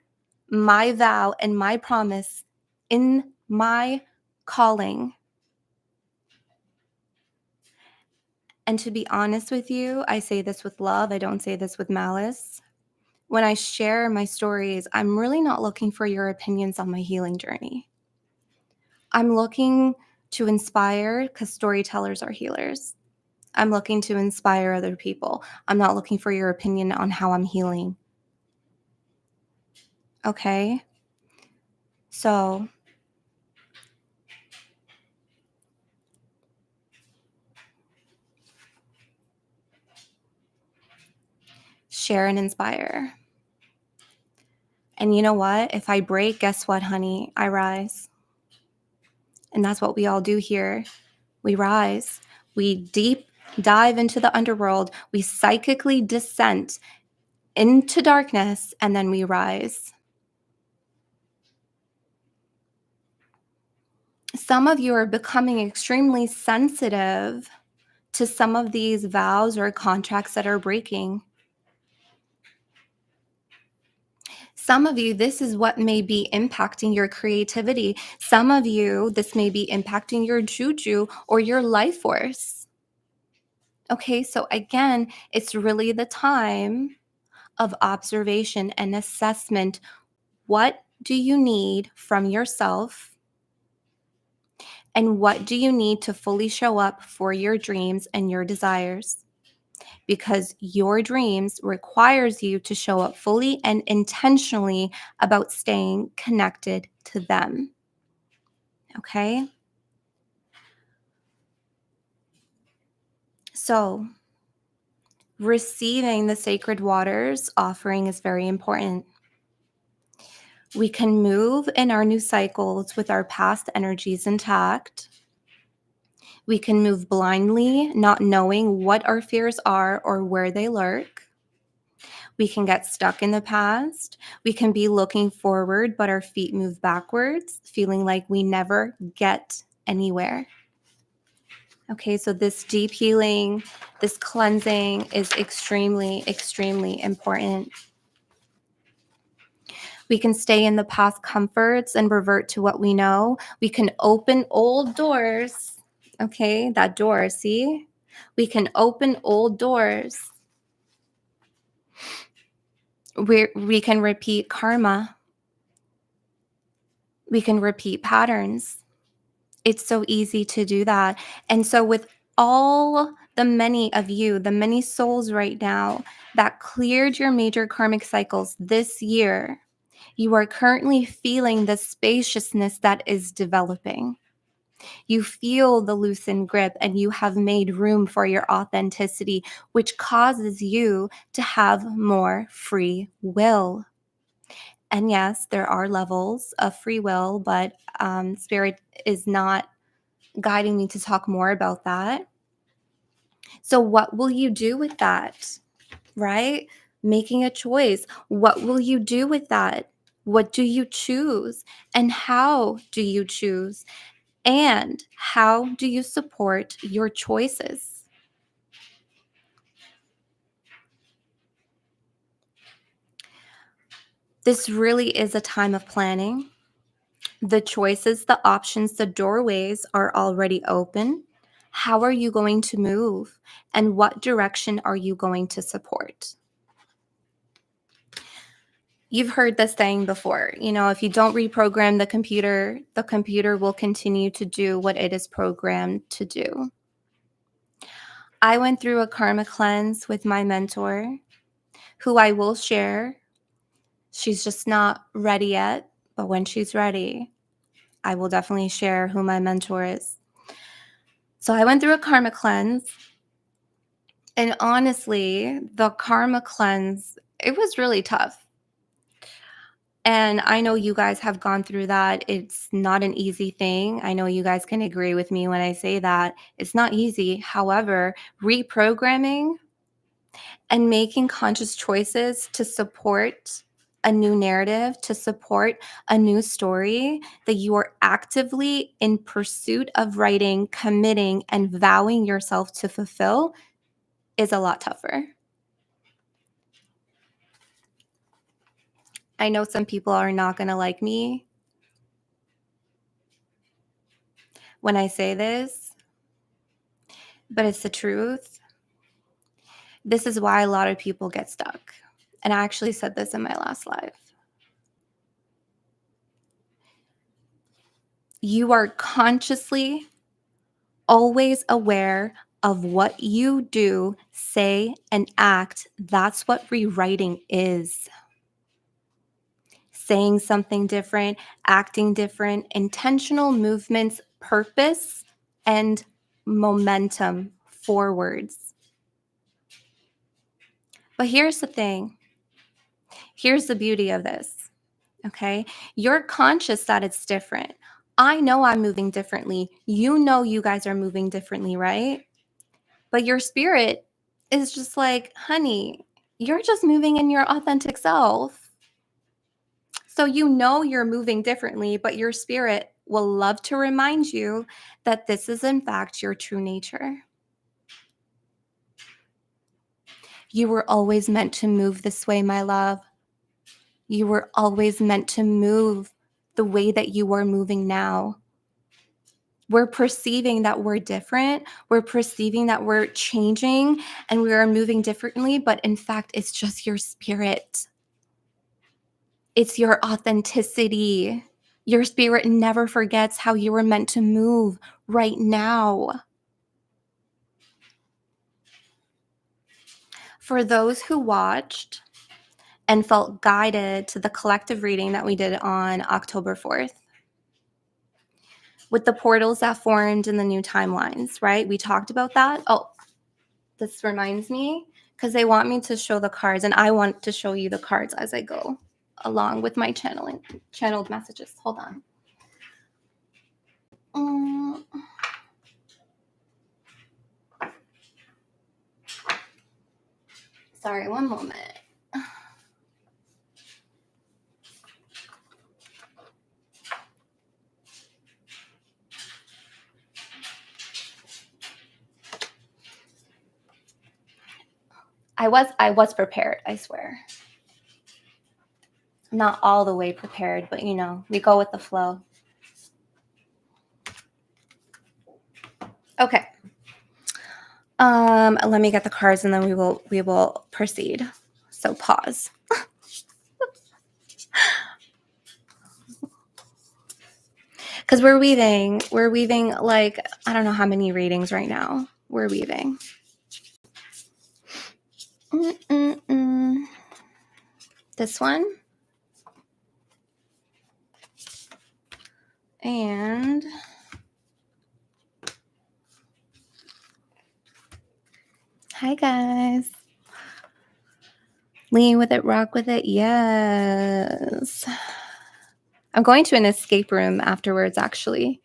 my vow and my promise in my calling. And to be honest with you, I say this with love. I don't say this with malice. When I share my stories, I'm really not looking for your opinions on my healing journey. I'm looking to inspire, because storytellers are healers. I'm looking to inspire other people. I'm not looking for your opinion on how I'm healing. Okay? So, share and inspire. And you know what? If I break, guess what, honey? I rise. And that's what we all do here. We rise. We deep dive into the underworld, we psychically descend into darkness, and then we rise. Some of you are becoming extremely sensitive to some of these vows or contracts that are breaking. Some of you, this is what may be impacting your creativity. Some of you, this may be impacting your juju or your life force. Okay, so again, it's really the time of observation and assessment. What do you need from yourself? And what do you need to fully show up for your dreams and your desires? Because your dreams requires you to show up fully and intentionally about staying connected to them. Okay? So, receiving the sacred waters offering is very important. We can move in our new cycles with our past energies intact. We can move blindly, not knowing what our fears are or where they lurk. We can get stuck in the past. We can be looking forward, but our feet move backwards, feeling like we never get anywhere. Okay, so this deep healing, this cleansing is extremely, extremely important. We can stay in the past comforts and revert to what we know. We can open old doors. Okay, that door, see? We can open old doors. We can repeat karma. We can repeat patterns. It's so easy to do that. And so with all the many of you, the many souls right now that cleared your major karmic cycles this year, you are currently feeling the spaciousness that is developing. You feel the loosened grip and you have made room for your authenticity, which causes you to have more free will. And yes, there are levels of free will, but Spirit is not guiding me to talk more about that. So, what will you do with that? Right? Making a choice. What will you do with that? What do you choose? And how do you choose? And how do you support your choices? This really is a time of planning. The choices, the options, the doorways are already open. How are you going to move? And what direction are you going to support? You've heard this saying before, if you don't reprogram the computer will continue to do what it is programmed to do. I went through a karma cleanse with my mentor, who I will share. She's just not ready yet, but when she's ready, I will definitely share who my mentor is. So I went through a karma cleanse, and honestly, the karma cleanse, it was really tough. And I know you guys have gone through that. It's not an easy thing. I know you guys can agree with me when I say that. It's not easy. However, reprogramming and making conscious choices to support a new narrative, to support a new story that you are actively in pursuit of writing, committing, and vowing yourself to fulfill is a lot tougher. I know some people are not going to like me when I say this, but it's the truth. This is why a lot of people get stuck. And I actually said this in my last live. You are consciously always aware of what you do, say, and act. That's what rewriting is. Saying something different, acting different, intentional movements, purpose, and momentum forwards. But here's the thing. Here's the beauty of this. Okay. You're conscious that it's different. I know I'm moving differently. You know you guys are moving differently, right? But your spirit is just like, honey, you're just moving in your authentic self. So you know you're moving differently, but your spirit will love to remind you that this is in fact your true nature. You were always meant to move this way, my love. You were always meant to move the way that you are moving now. We're perceiving that we're different. We're perceiving that we're changing and we are moving differently, but in fact, it's just your spirit. It's your authenticity. Your spirit never forgets how you were meant to move right now. For those who watched and felt guided to the collective reading that we did on October 4th, with the portals that formed in the new timelines, right? We talked about that. Oh, this reminds me because they want me to show the cards, and I want to show you the cards as I go along with my channeled messages. Hold on. Sorry, one moment. I was prepared, I swear. Not all the way prepared, but you know, we go with the flow. Okay. Let me get the cards and then we will proceed. So pause. Because we're weaving like, I don't know how many readings right now. We're weaving. This one. And hi guys. Lean with it, rock with it. Yes. I'm going to an escape room afterwards, actually.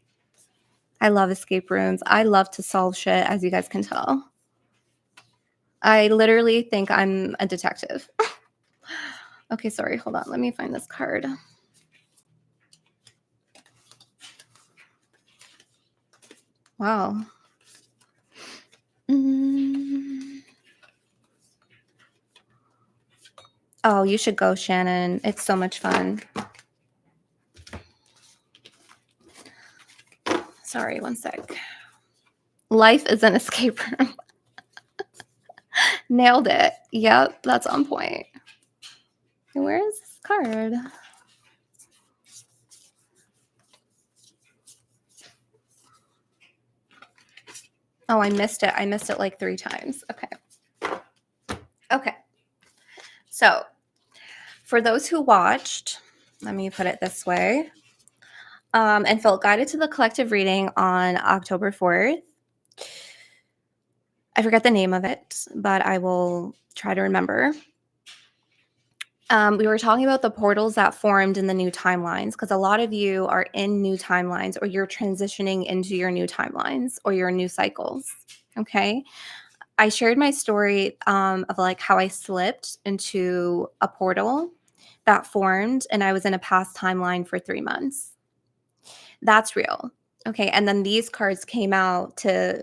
I love escape rooms. I love to solve shit, as you guys can tell. I literally think I'm a detective. Okay, sorry. Hold on. Let me find this card. Wow. Oh, you should go, Shannon. It's so much fun. Sorry, one sec. Life is an escape room. Nailed it. Yep, that's on point. Where is this card? Oh, I missed it. I missed it like 3 times. Okay. Okay. So, for those who watched, let me put it this way, and felt guided to the collective reading on October 4th. I forget the name of it, but I will try to remember. We were talking about the portals that formed in the new timelines because a lot of you are in new timelines or you're transitioning into your new timelines or your new cycles. Okay. I shared my story of like how I slipped into a portal that formed and I was in a past timeline for 3 months. That's real. Okay. And then these cards came out to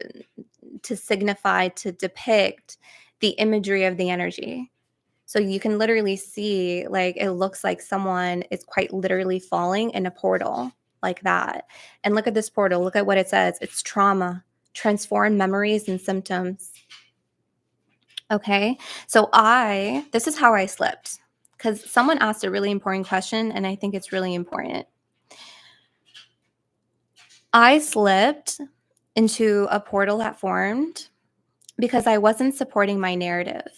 signify, to depict the imagery of the energy. So you can literally see, like, it looks like someone is quite literally falling in a portal like that. And look at this portal. Look at what it says. It's trauma, transform memories and symptoms. Okay. So this is how I slipped because someone asked a really important question and I think it's really important. I slipped into a portal that formed because I wasn't supporting my narrative.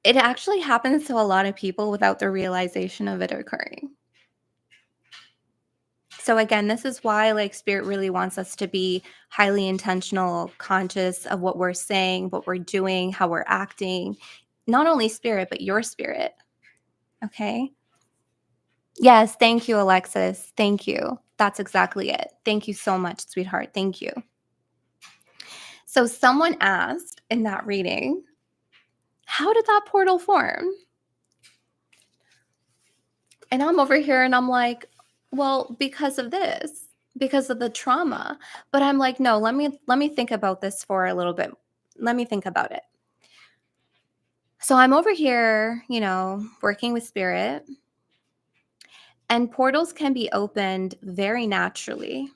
It actually happens to a lot of people without the realization of it occurring. So again, this is why like spirit really wants us to be highly intentional, conscious of what we're saying, what we're doing, how we're acting. Not only spirit, but your spirit. Okay? Yes, thank you, Alexis. Thank you. That's exactly it. Thank you so much, sweetheart. Thank you. So someone asked in that reading, how did that portal form? And I'm over here and I'm like, well, because of this, because of the trauma. But I'm like, no, let me think about this for a little bit. Let me think about it. So I'm over here, working with spirit, and portals can be opened very naturally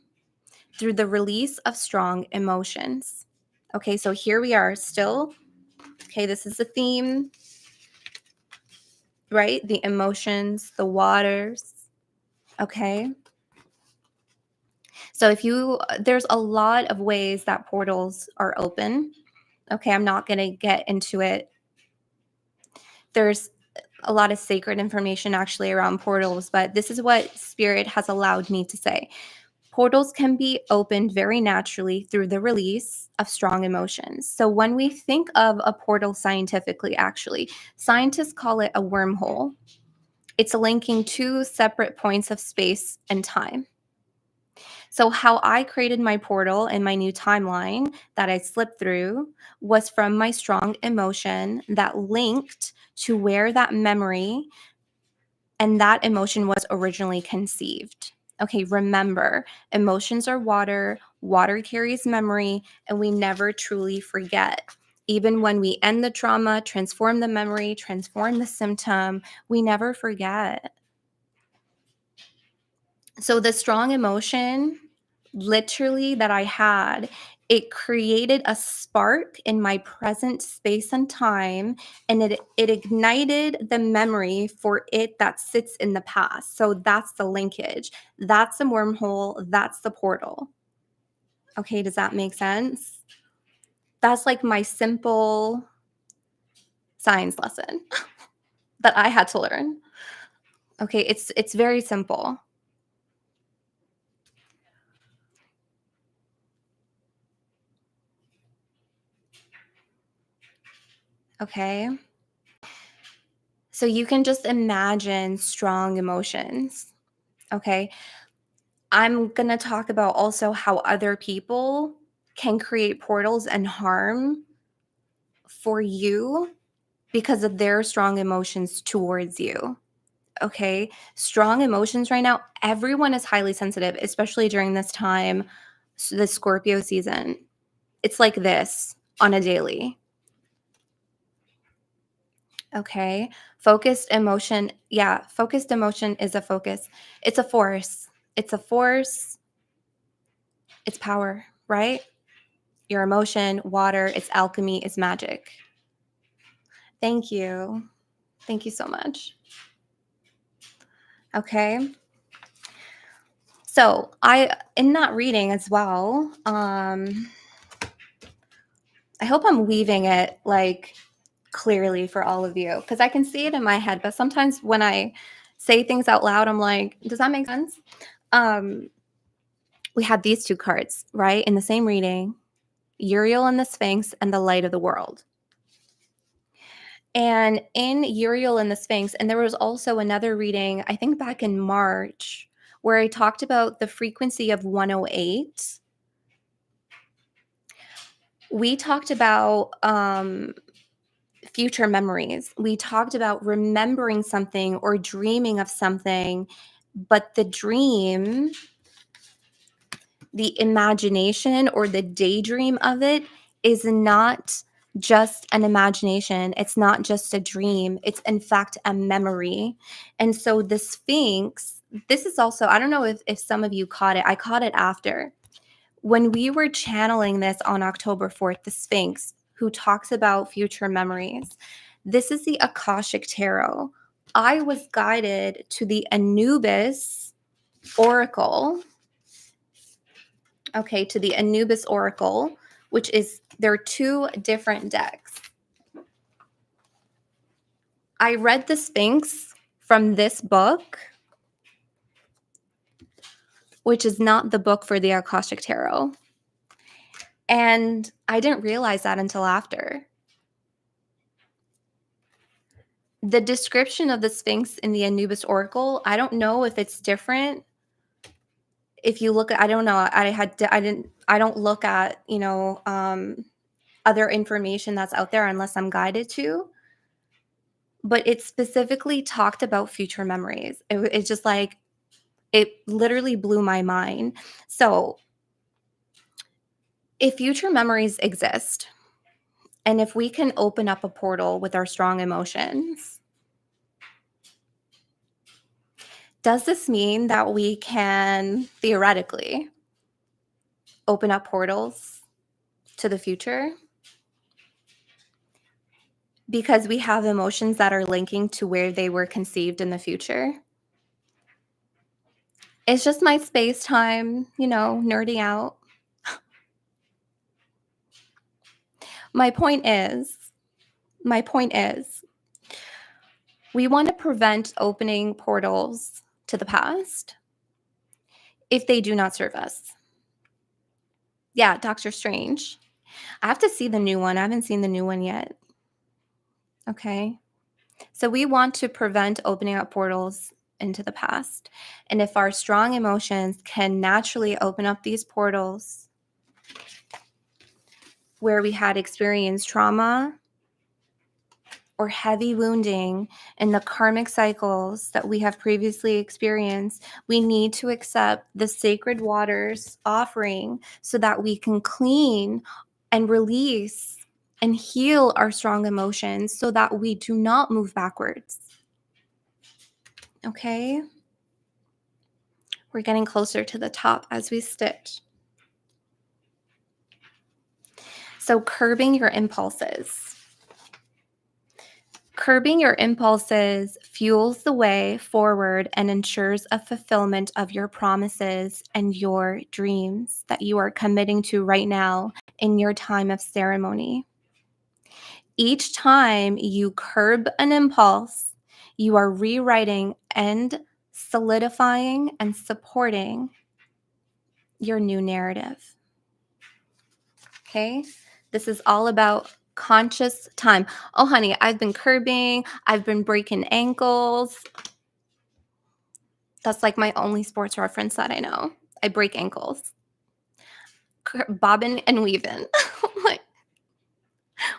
through the release of strong emotions. Okay, so here we are still. Okay, this is the theme, right? The emotions, the waters. Okay. So there's a lot of ways that portals are open. Okay, I'm not going to get into it. There's a lot of sacred information actually around portals, but this is what spirit has allowed me to say. Portals can be opened very naturally through the release of strong emotions. So when we think of a portal scientifically, actually, scientists call it a wormhole. It's linking two separate points of space and time. So, how I created my portal and my new timeline that I slipped through was from my strong emotion that linked to where that memory and that emotion was originally conceived. Okay, remember, emotions are water, water carries memory, and we never truly forget. Even when we end the trauma, transform the memory, transform the symptom, we never forget. So the strong emotion literally that I had, it created a spark in my present space and time, and it ignited the memory for it that sits in the past. So that's the linkage. That's the wormhole, that's the portal. Okay, does that make sense? That's like my simple science lesson that I had to learn. Okay, it's very simple. Okay? So you can just imagine strong emotions. Okay. I'm going to talk about also how other people can create portals and harm for you because of their strong emotions towards you. Okay. Strong emotions right now, everyone is highly sensitive, especially during this time, the Scorpio season. It's like this on a daily. Okay. Focused emotion. Yeah. Focused emotion is a focus. It's a force. It's a force. It's power, right? Your emotion, water, it's alchemy, it's magic. Thank you. Thank you so much. Okay. So in that reading as well, I hope I'm weaving it like clearly for all of you because I can see it in my head, but sometimes when I say things out loud, I'm like, does that make sense? We had these two cards, right? In the same reading, Uriel and the Sphinx and the Light of the World. And in Uriel and the Sphinx, and there was also another reading, I think back in March, where I talked about the frequency of 108. We talked about future memories. We talked about remembering something or dreaming of something, but the dream, the imagination or the daydream of it is not just an imagination. It's not just a dream. It's in fact a memory. And so the Sphinx, this is also, I don't know if some of you caught it. I caught it after. When we were channeling this on October 4th, the Sphinx, who talks about future memories, this is the Akashic Tarot. I was guided to the Anubis Oracle. Okay, to the Anubis Oracle, which is, there are two different decks. I read the Sphinx from this book, which is not the book for the Akashic Tarot. And I didn't realize that until after. The description of the Sphinx in the Anubis Oracle, I don't know if it's different. If you look at, I don't know, I don't look at, other information that's out there unless I'm guided to. But it specifically talked about future memories. It's just like, it literally blew my mind. So if future memories exist, and if we can open up a portal with our strong emotions, does this mean that we can theoretically open up portals to the future? Because we have emotions that are linking to where they were conceived in the future. It's just my space time, nerding out. My point is, we want to prevent opening portals to the past if they do not serve us. Yeah, Doctor Strange. I have to see the new one. I haven't seen the new one yet. Okay. So we want to prevent opening up portals into the past. And if our strong emotions can naturally open up these portals where we had experienced trauma or heavy wounding in the karmic cycles that we have previously experienced, we need to accept the sacred waters offering so that we can clean and release and heal our strong emotions so that we do not move backwards. Okay? We're getting closer to the top as we stitch. So curbing your impulses. Curbing your impulses fuels the way forward and ensures a fulfillment of your promises and your dreams that you are committing to right now in your time of ceremony. Each time you curb an impulse, you are rewriting and solidifying and supporting your new narrative. Okay? This is all about conscious time. Oh, honey, I've been curbing. I've been breaking ankles. That's like my only sports reference that I know. I break ankles. Bobbing and weaving. Like,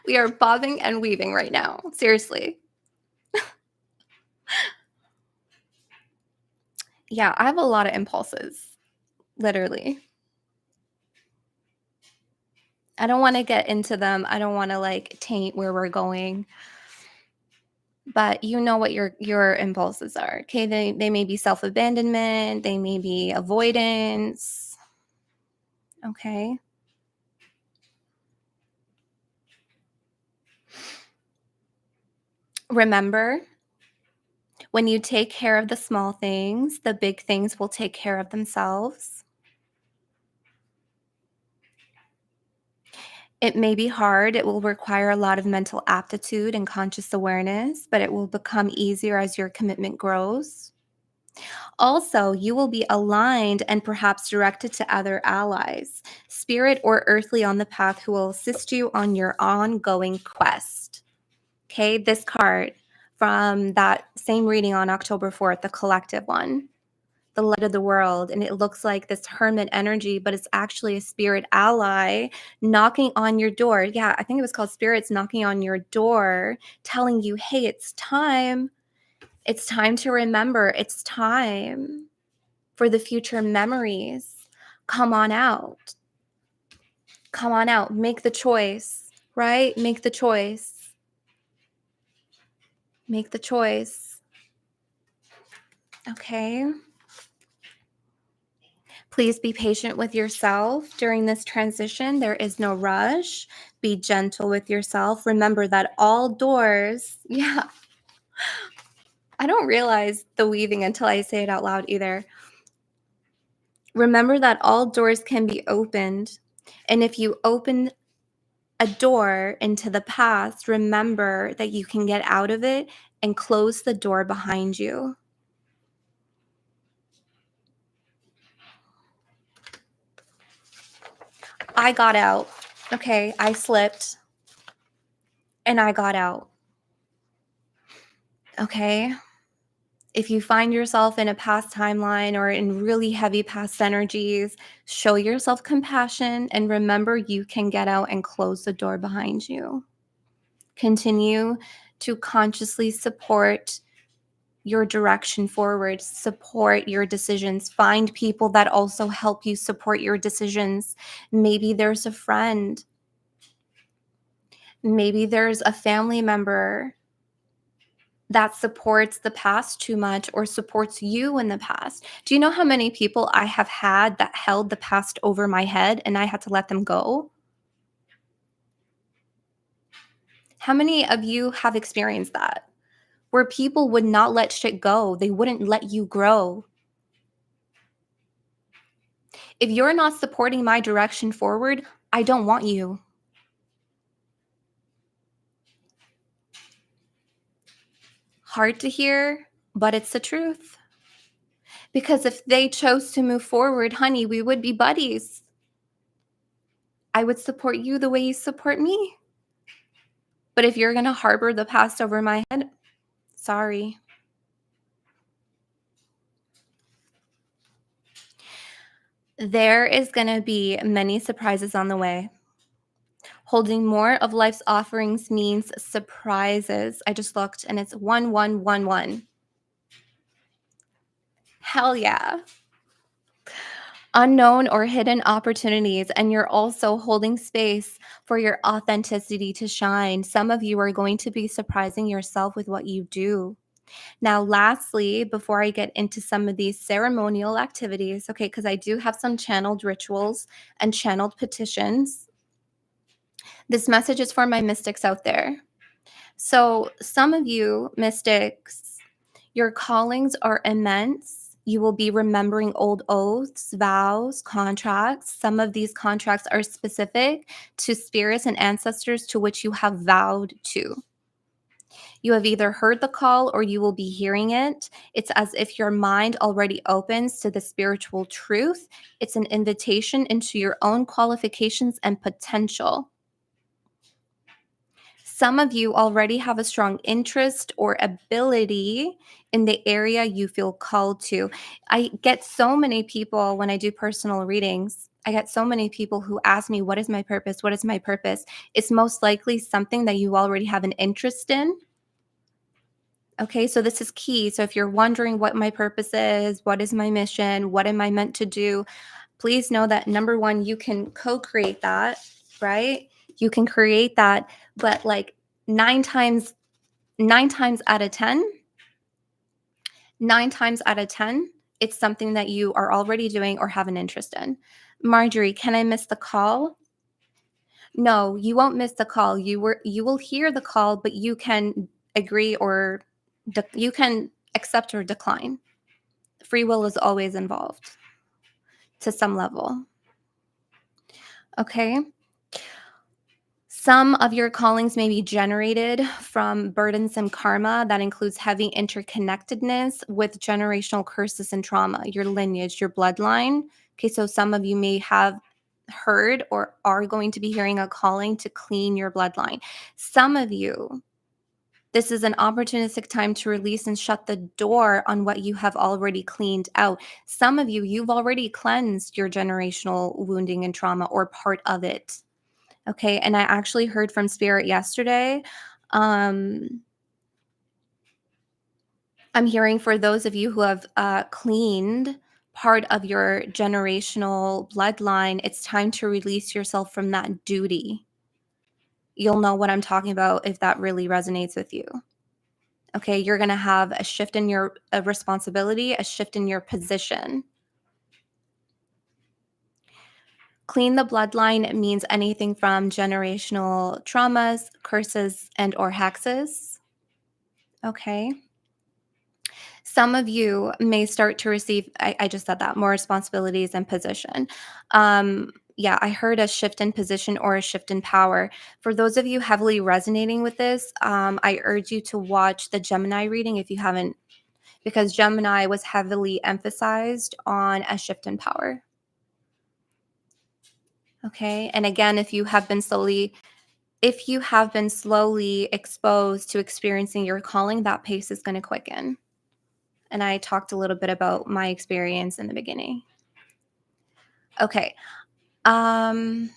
we are bobbing and weaving right now. Seriously. Yeah, I have a lot of impulses. Literally. I don't want to get into them. I don't want to taint where we're going. But you know what your impulses are. Okay, they may be self-abandonment, they may be avoidance. Okay. Remember, when you take care of the small things, the big things will take care of themselves. It may be hard. It will require a lot of mental aptitude and conscious awareness, but it will become easier as your commitment grows. Also, you will be aligned and perhaps directed to other allies, spirit or earthly on the path, who will assist you on your ongoing quest. Okay, this card from that same reading on October 4th, the collective one, the light of the world, and it looks like this hermit energy, but it's actually a spirit ally knocking on your door. Yeah, I think it was called spirits knocking on your door, telling you, hey, it's time. It's time to remember. It's time for the future memories. Come on out. Come on out. Make the choice, right? Make the choice. Make the choice. Okay. Please be patient with yourself during this transition. There is no rush. Be gentle with yourself. Remember that all doors, yeah, I don't realize the weaving until I say it out loud either. Remember that all doors can be opened. And if you open a door into the past, remember that you can get out of it and close the door behind you. I got out. Okay, I slipped and I got out. Okay. If you find yourself in a past timeline or in really heavy past energies, show yourself compassion and remember you can get out and close the door behind you. Continue to consciously support your direction forward, support your decisions. Find people that also help you support your decisions. Maybe there's a friend, maybe there's a family member that supports the past too much or supports you in the past. Do you know how many people I have had that held the past over my head and I had to let them go? How many of you have experienced that? Where people would not let shit go, they wouldn't let you grow. If you're not supporting my direction forward, I don't want you. Hard to hear, but it's the truth. Because if they chose to move forward, honey, we would be buddies. I would support you the way you support me. But if you're going to harbor the past over my head, sorry. There is going to be many surprises on the way. Holding more of life's offerings means surprises. I just looked and it's 1111. Hell yeah. Unknown or hidden opportunities, and you're also holding space for your authenticity to shine. Some of you are going to be surprising yourself with what you do. Now, lastly, before I get into some of these ceremonial activities, okay, because I do have some channeled rituals and channeled petitions. This message is for my mystics out there. So, some of you mystics, your callings are immense. You will be remembering old oaths, vows, contracts. Some of these contracts are specific to spirits and ancestors to which you have vowed to. You have either heard the call or you will be hearing it. It's as if your mind already opens to the spiritual truth. It's an invitation into your own qualifications and potential. Some of you already have a strong interest or ability in the area you feel called to. I get so many people when I do personal readings. I get so many people who ask me, what is my purpose? What is my purpose? It's most likely something that you already have an interest in. Okay, so this is key. So if you're wondering what my purpose is, what is my mission, what am I meant to do, please know that number one, you can co-create that, right? You can create that, but like nine times out of 10, 9 times out of 10, it's something that you are already doing or have an interest in. Marjorie, can I miss the call? No, you won't miss the call. You will hear the call, but you can agree or you can accept or decline. Free will is always involved to some level. Okay. Some of your callings may be generated from burdensome karma that includes heavy interconnectedness with generational curses and trauma, your lineage, your bloodline. Okay, so some of you may have heard or are going to be hearing a calling to clean your bloodline. Some of you, this is an opportunistic time to release and shut the door on what you have already cleaned out. Some of you, you've already cleansed your generational wounding and trauma or part of it. Okay, and I actually heard from Spirit yesterday. I'm hearing for those of you who have cleaned part of your generational bloodline, it's time to release yourself from that duty. You'll know what I'm talking about if that really resonates with you. Okay, you're going to have a shift in your responsibility, a shift in your position. Clean the bloodline means anything from generational traumas, curses, and or hexes. Okay. Some of you may start to receive, I just said that, more responsibilities and position. Yeah, I heard a shift in position or a shift in power. For those of you heavily resonating with this, I urge you to watch the Gemini reading if you haven't, because Gemini was heavily emphasized on a shift in power. Okay. And again, if you have been slowly exposed to experiencing your calling, that pace is going to quicken. and I talked a little bit about my experience in the beginning. Okay. I'm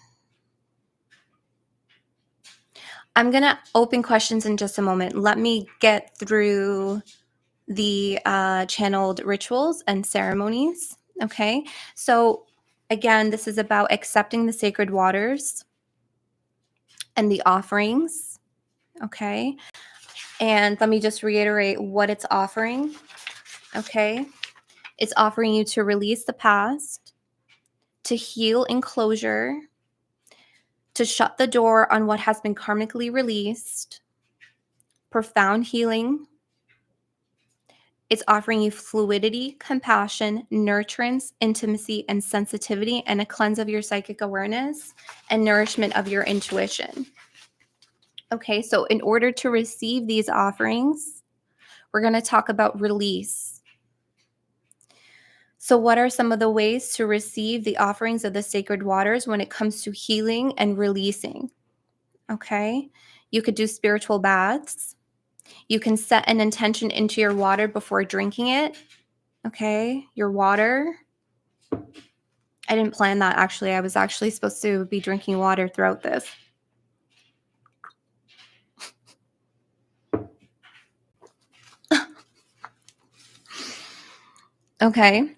going to open questions in just a moment. Let me get through the channeled rituals and ceremonies. Okay. So, again, this is about accepting the sacred waters and the offerings. Okay. And let me just reiterate what it's offering. Okay. It's offering you to release the past, to heal enclosure, to shut the door on what has been karmically released, profound healing. It's offering you fluidity, compassion, nurturance, intimacy, and sensitivity, and a cleanse of your psychic awareness and nourishment of your intuition. Okay, so in order to receive these offerings, we're going to talk about release. So, what are some of the ways to receive the offerings of the sacred waters when it comes to healing and releasing? Okay, you could do spiritual baths. You can set an intention into your water before drinking it. Okay, your water. I didn't plan that actually. I was actually supposed to be drinking water throughout this. Okay.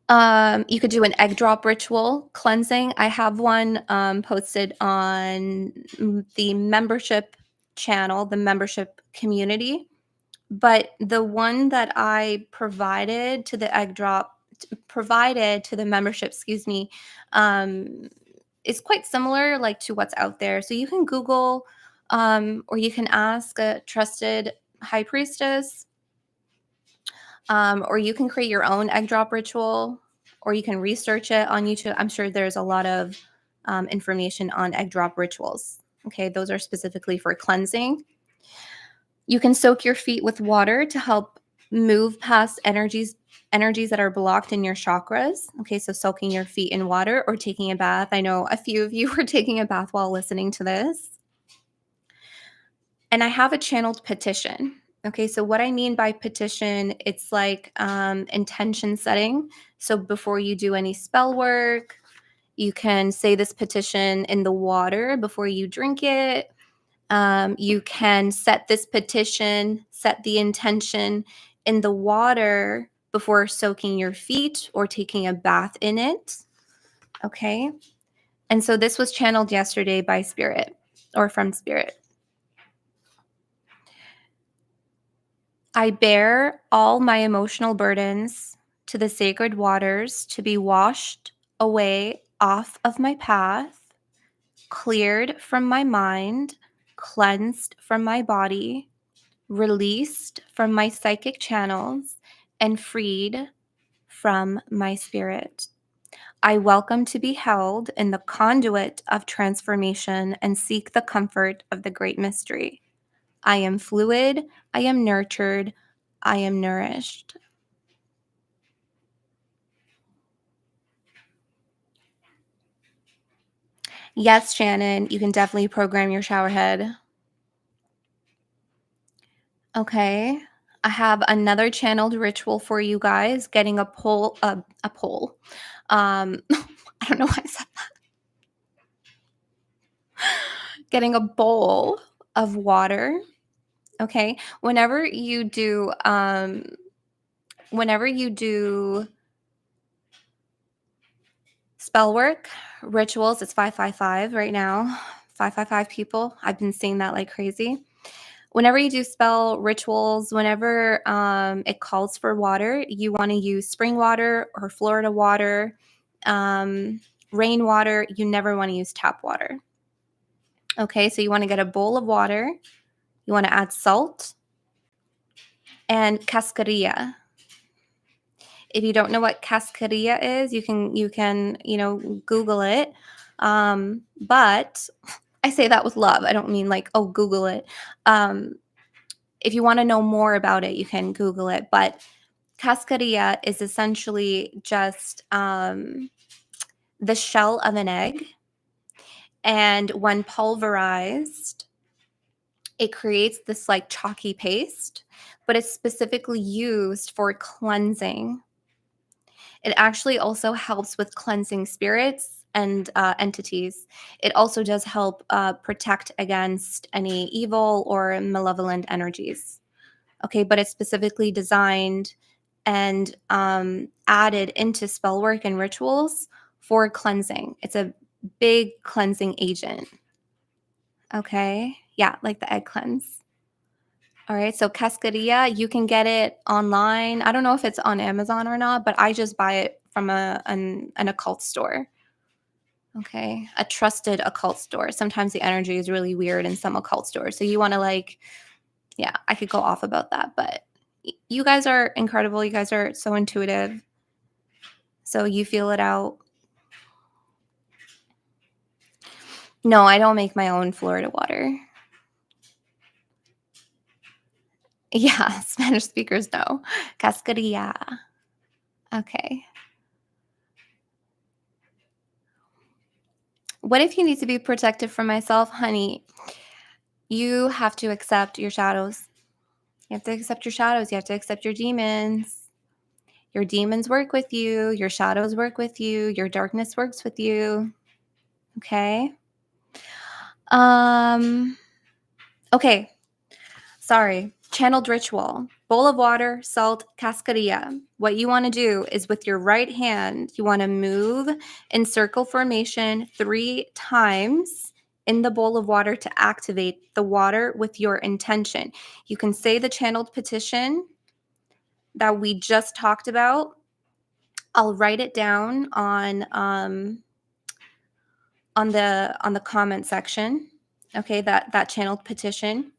You could do an egg drop ritual cleansing. I have one posted on the membership channel, the membership community. But the one that I provided to the egg drop, provided to the membership, excuse me, is quite similar like to what's out there. So you can Google or you can ask a trusted high priestess, or you can create your own egg drop ritual, or you can research it on YouTube. I'm sure there's a lot of information on egg drop rituals. Okay, those are specifically for cleansing. You can soak your feet with water to help move past energies that are blocked in your chakras. Okay, so soaking your feet in water or taking a bath. I know a few of you were taking a bath while listening to this. And I have a channeled petition. Okay, so what I mean by petition, it's like intention setting. So before you do any spell work, you can say this petition in the water before you drink it. You can set this petition, set the intention in the water before soaking your feet or taking a bath in it. Okay. And so this was channeled yesterday by Spirit or from Spirit. I bear all my emotional burdens to the sacred waters to be washed away off of my path, cleared from my mind, cleansed from my body, released from my psychic channels, and freed from my spirit. I welcome to be held in the conduit of transformation and seek the comfort of the great mystery. I am fluid, I am nurtured, I am nourished. Yes, Shannon, you can definitely program your shower head. Okay. I have another channeled ritual for you guys, getting a pole. I don't know why I said that. Getting a bowl of water. Okay. Whenever you do spell work, rituals, it's 555 right now. 555 people. I've been seeing that like crazy. Whenever you do spell rituals, whenever it calls for water, you want to use spring water or Florida water, rainwater. You never want to use tap water. Okay, so you want to get a bowl of water. You want to add salt and cascarilla. If you don't know what cascarilla is, you can Google it. But I say that with love. I don't mean like, oh, Google it. If you want to know more about it, you can Google it. But cascarilla is essentially just the shell of an egg. And when pulverized, it creates this like chalky paste. but it's specifically used for cleansing. It actually also helps with cleansing spirits and entities. It also does help protect against any evil or malevolent energies. Okay, but it's specifically designed and added into spell work and rituals for cleansing. It's a big cleansing agent. Okay, yeah, like the egg cleanse. All right, so cascarilla, you can get it online. I don't know if it's on Amazon or not, but I just buy it from an occult store. Okay, a trusted occult store. Sometimes the energy is really weird in some occult stores, so you want to like, yeah, I could go off about that, but you guys are incredible. You guys are so intuitive, so you feel it out. No, I don't make my own Florida water. Yeah, Spanish speakers know. Cascarilla. Okay. What if you need to be protected from myself, honey? You have to accept your shadows. You have to accept your shadows. You have to accept your demons. Your demons work with you. Your shadows work with you. Your darkness works with you. Okay. Okay. Sorry. Channeled ritual. Bowl of water, salt, cascarilla. What you want to do is with your right hand, you want to move in circle formation 3 times in the bowl of water to activate the water with your intention. You can say the channeled petition that we just talked about. I'll write it down on the comment section. Okay, that channeled petition.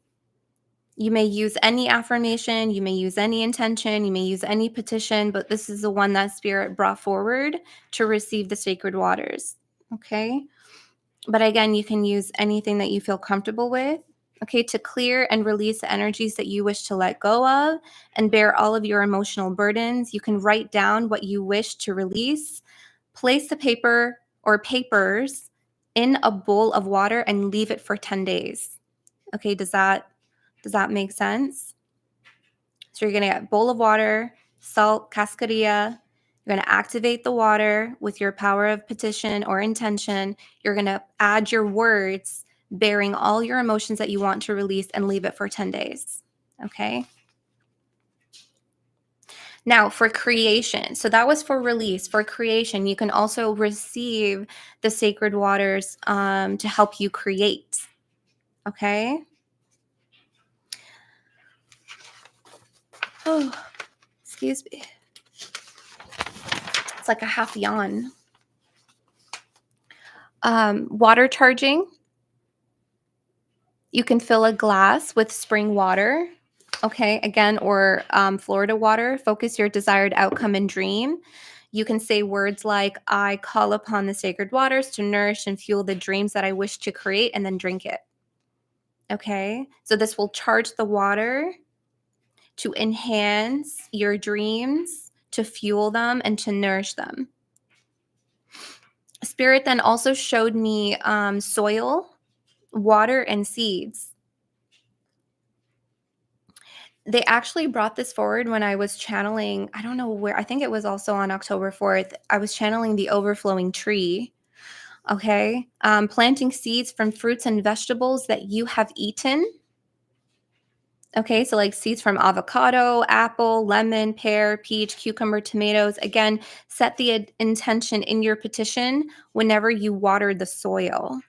You may use any affirmation, you may use any intention, you may use any petition, but this is the one that Spirit brought forward to receive the sacred waters. Okay. But again, you can use anything that you feel comfortable with. Okay. To clear and release the energies that you wish to let go of and bear all of your emotional burdens. You can write down what you wish to release, place the paper or papers in a bowl of water and leave it for 10 days. Okay. Does that make sense? So you're going to get a bowl of water, salt, cascarilla. You're going to activate the water with your power of petition or intention. You're going to add your words, bearing all your emotions that you want to release, and leave it for 10 days. Okay. Now for creation. So that was for release. For creation, you can also receive the sacred waters to help you create. Okay. Oh, excuse me. It's like a half yawn. Water charging. You can fill a glass with spring water, okay, again, or Florida water. Focus your desired outcome and dream. You can say words like, I call upon the sacred waters to nourish and fuel the dreams that I wish to create, and then drink it. Okay, so this will charge the water to enhance your dreams, to fuel them, and to nourish them. Spirit then also showed me soil, water, and seeds. They actually brought this forward when I was channeling, I don't know where, I think it was also on October 4th. I was channeling the overflowing tree. Okay. Planting seeds from fruits and vegetables that you have eaten. Okay. So, like seeds from avocado, apple, lemon, pear, peach, cucumber, tomatoes. Again, set the intention in your petition whenever you water the soil.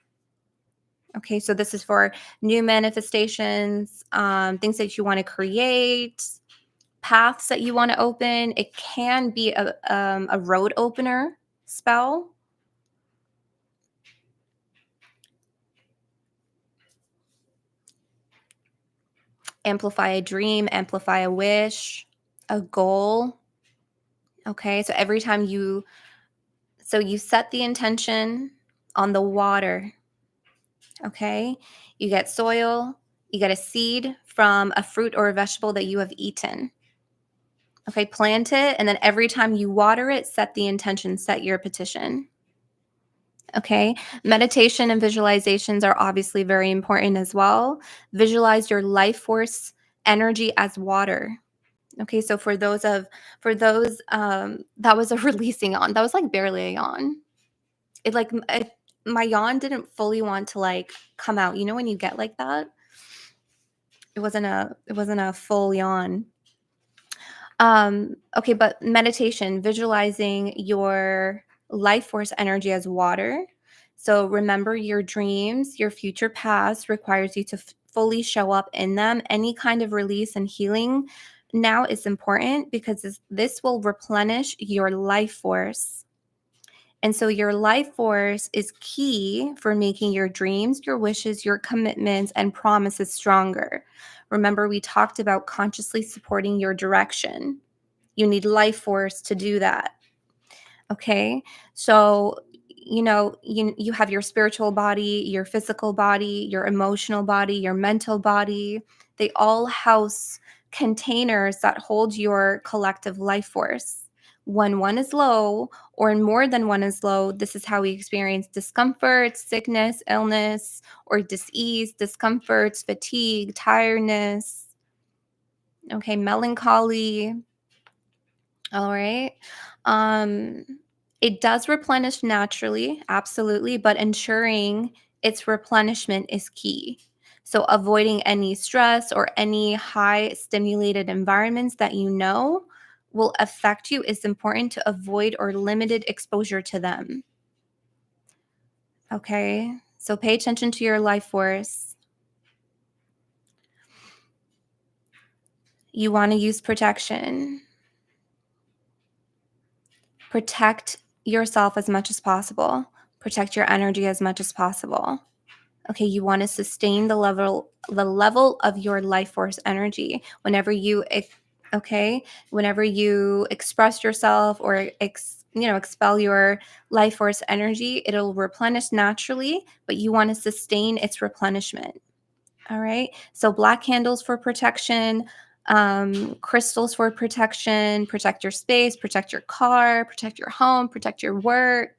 Okay. So, this is for new manifestations, things that you want to create, paths that you want to open. It can be a road opener spell. Amplify a dream, amplify a wish, a goal. Okay, so every time you set the intention on the water. Okay, you get soil, you get a seed from a fruit or a vegetable that you have eaten. Okay, plant it, and then every time you water it, set the intention, set your petition. Okay, meditation and visualizations are obviously very important as well. Visualize your life force energy as water. Okay, so for those that was a releasing yawn. That was like barely a yawn. My yawn didn't fully want to like come out. You know when you get like that? It wasn't a full yawn. Okay, but meditation, visualizing your life force energy as water. So remember your dreams, your future past requires you to fully show up in them. Any kind of release and healing now is important because this will replenish your life force. And so your life force is key for making your dreams, your wishes, your commitments, and promises stronger. Remember, we talked about consciously supporting your direction. You need life force to do that. Okay. So, you have your spiritual body, your physical body, your emotional body, your mental body. They all house containers that hold your collective life force. When one is low, or more than one is low, this is how we experience discomfort, sickness, illness, or dis-ease, discomforts, fatigue, tiredness, okay, melancholy. All right. Um, it does replenish naturally, absolutely, but ensuring its replenishment is key. So, avoiding any stress or any high stimulated environments that you know will affect you is important to avoid or limited exposure to them. Okay. So, pay attention to your life force. You want to use protection. Protect yourself as much as possible. Protect your energy as much as possible. Okay, you want to sustain the level of your life force energy whenever you whenever you express yourself or expel your life force energy, it'll replenish naturally, but you want to sustain its replenishment. All right. So black candles for protection, crystals for protection, protect your space, protect your car, protect your home, protect your work.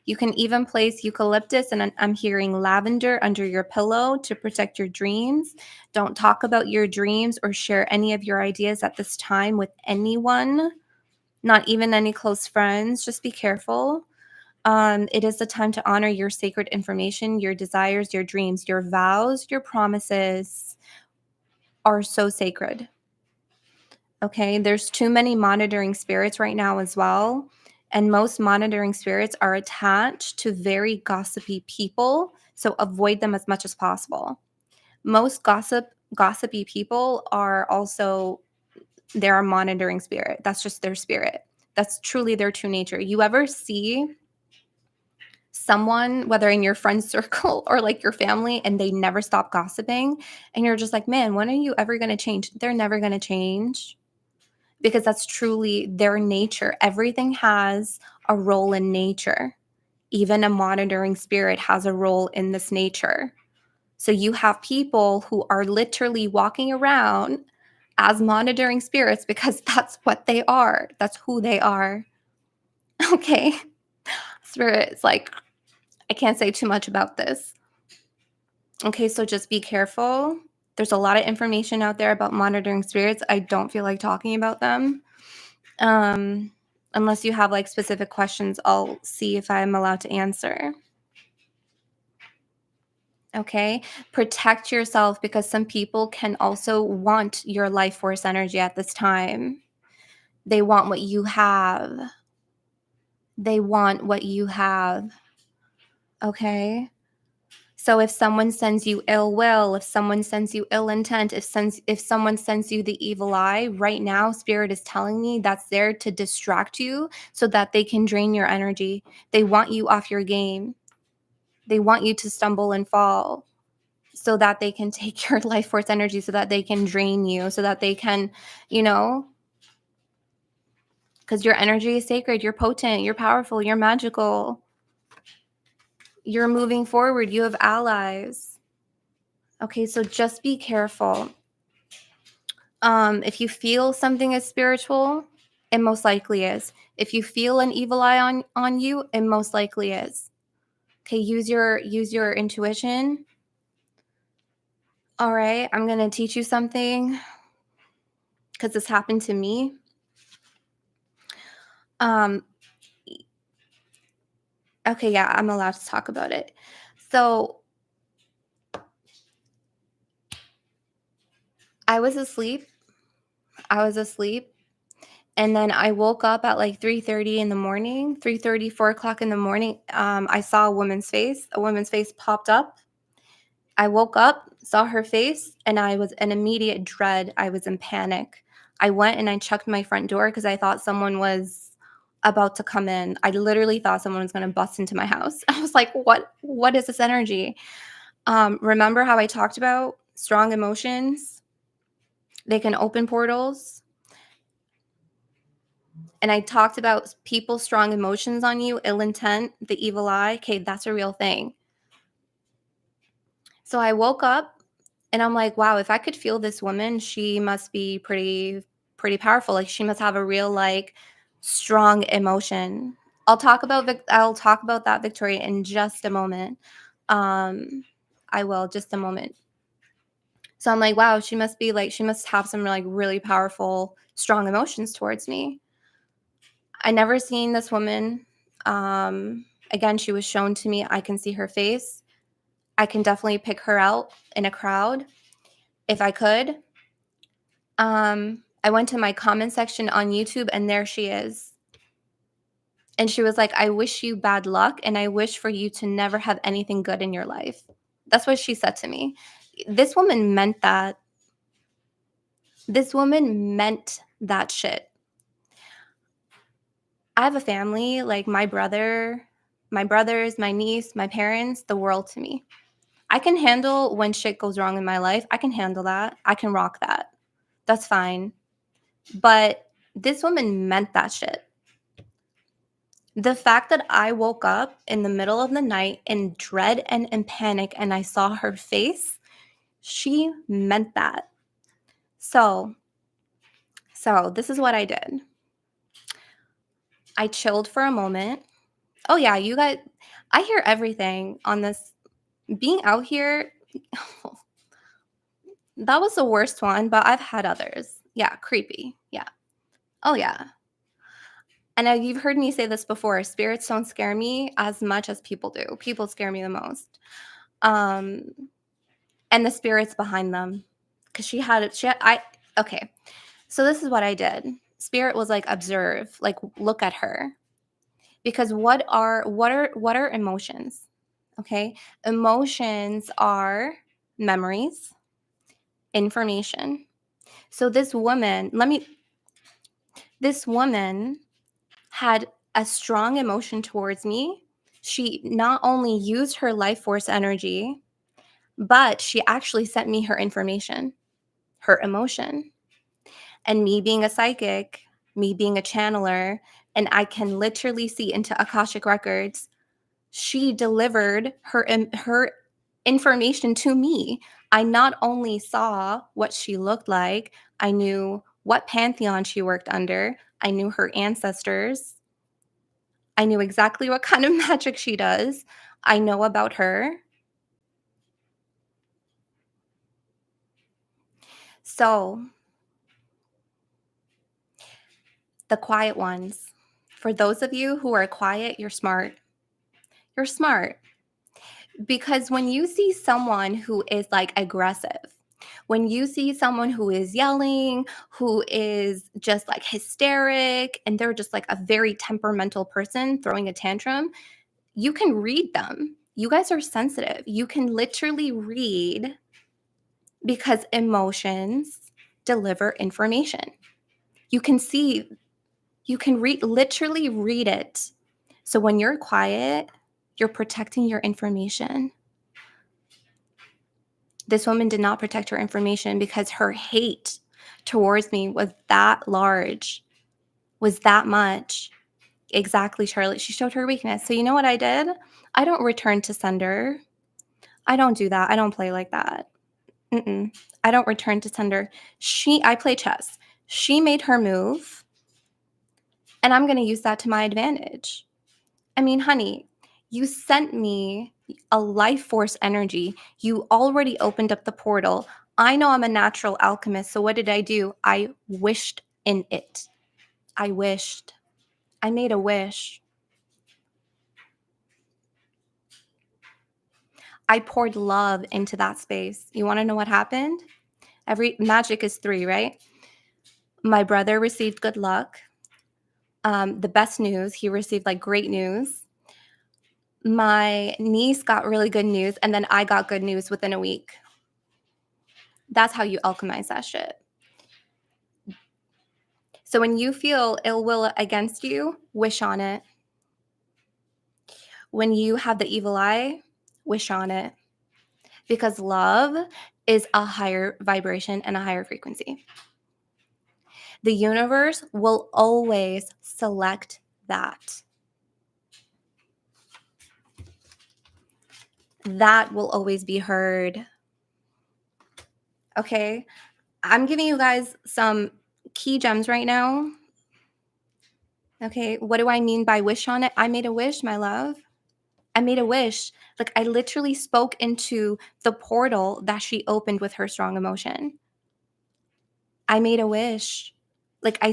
You can even place eucalyptus and I'm hearing lavender under your pillow to protect your dreams. Don't talk about your dreams or share any of your ideas at this time with anyone, not even any close friends. Just be careful. It is the time to honor your sacred information, your desires, your dreams, your vows, your promises are so sacred. Okay, there's too many monitoring spirits right now as well. And most monitoring spirits are attached to very gossipy people. So avoid them as much as possible. Most gossipy people are also, they're a monitoring spirit. That's just their spirit. That's truly their true nature. You ever see someone, whether in your friend circle or like your family, and they never stop gossiping, and you're just like, man, when are you ever going to change? They're never going to change because that's truly their nature. Everything has a role in nature. Even a monitoring spirit has a role in this nature. So you have people who are literally walking around as monitoring spirits because that's what they are. That's who they are. Okay. Spirits, like, I can't say too much about this. Okay, so just be careful. There's a lot of information out there about monitoring spirits. I don't feel like talking about them. Unless you have like specific questions, I'll see if I'm allowed to answer. Okay, protect yourself because some people can also want your life force energy at this time. They want what you have. They want what you have. Okay. So if someone sends you ill will, if someone sends you ill intent, if someone sends you the evil eye, right now spirit is telling me that's there to distract you so that they can drain your energy. They want you off your game. They want you to stumble and fall so that they can take your life force energy, so that they can drain you, so that they can, because your energy is sacred, you're potent, you're powerful, you're magical. You're moving forward, you have allies. Okay, so just be careful. If you feel something is spiritual, it most likely is. If you feel an evil eye on you, it most likely is. Okay, use your intuition. All right, I'm going to teach you something because this happened to me. Um, okay, yeah, I'm allowed to talk about it. So I was asleep. I was asleep. And then I woke up at like 3:30 in the morning, 3:30, 4 o'clock in the morning. I saw a woman's face. A woman's face popped up. I woke up, saw her face, and I was in immediate dread. I was in panic. I went and I checked my front door because I thought someone was about to come in. I literally thought someone was going to bust into my house. I was like, what is this energy? Remember how I talked about strong emotions? They can open portals. And I talked about people's strong emotions on you, ill intent, the evil eye. Okay, that's a real thing. So I woke up and I'm like, wow, if I could feel this woman, she must be pretty powerful. Like she must have a real like strong emotion. I'll talk about that, Victoria, in just a moment. I will, just a moment. So I'm like, wow, she must have some like really powerful, strong emotions towards me. I never seen this woman. Again, she was shown to me. I can see her face. I can definitely pick her out in a crowd if I could. I went to my comment section on YouTube and there she is. And she was like, I wish you bad luck and I wish for you to never have anything good in your life. That's what she said to me. This woman meant that. This woman meant that shit. I have a family, like my brothers, my niece, my parents, the world to me. I can handle when shit goes wrong in my life. I can handle that. I can rock that. That's fine. But this woman meant that shit. The fact that I woke up in the middle of the night in dread and in panic and I saw her face, she meant that. So this is what I did. I chilled for a moment. Oh yeah, you guys, I hear everything on this. Being out here, that was the worst one, but I've had others. Yeah, creepy. Yeah. Oh yeah. And you've heard me say this before, spirits don't scare me as much as people do. People scare me the most. Um, and the spirits behind them. Because okay. So this is what I did. Spirit was like, observe, like, look at her. Because what are emotions? Okay. Emotions are memories, information. So this woman had a strong emotion towards me. She not only used her life force energy, but she actually sent me her information, her emotion. And me being a psychic, me being a channeler, and I can literally see into Akashic records, she delivered her information to me. I not only saw what she looked like, I knew what pantheon she worked under, I knew her ancestors, I knew exactly what kind of magic she does. I know about her. So, the quiet ones. For those of you who are quiet, you're smart. You're smart. Because when you see someone who is like aggressive, when you see someone who is yelling, who is just like hysteric, and they're just like a very temperamental person throwing a tantrum, you can read them. You guys are sensitive. You can literally read because emotions deliver information. You can see, you can literally read it. So when you're quiet, you're protecting your information. This woman did not protect her information because her hate towards me was that large, was that much. Exactly, Charlotte. She showed her weakness. So you know what I did? I don't return to sender. I don't do that. I don't play like that. I don't return to sender. I play chess. She made her move, and I'm going to use that to my advantage. I mean, honey, you sent me a life force energy. You already opened up the portal. I know I'm a natural alchemist. So what did I do? I wished in it. I wished. I made a wish. I poured love into that space. You want to know what happened? Every magic is 3, right? My brother received good luck. The best news, he received like great news. My niece got really good news, and then I got good news within a week. That's how you alchemize that shit. So when you feel ill will against you, wish on it. When you have the evil eye, wish on it. Because love is a higher vibration and a higher frequency. The universe will always select that. That will always be heard. Okay? I'm giving you guys some key gems right now. Okay, what do I mean by wish on it? I made a wish, my love. I made a wish. Like I literally spoke into the portal that she opened with her strong emotion. I made a wish. Like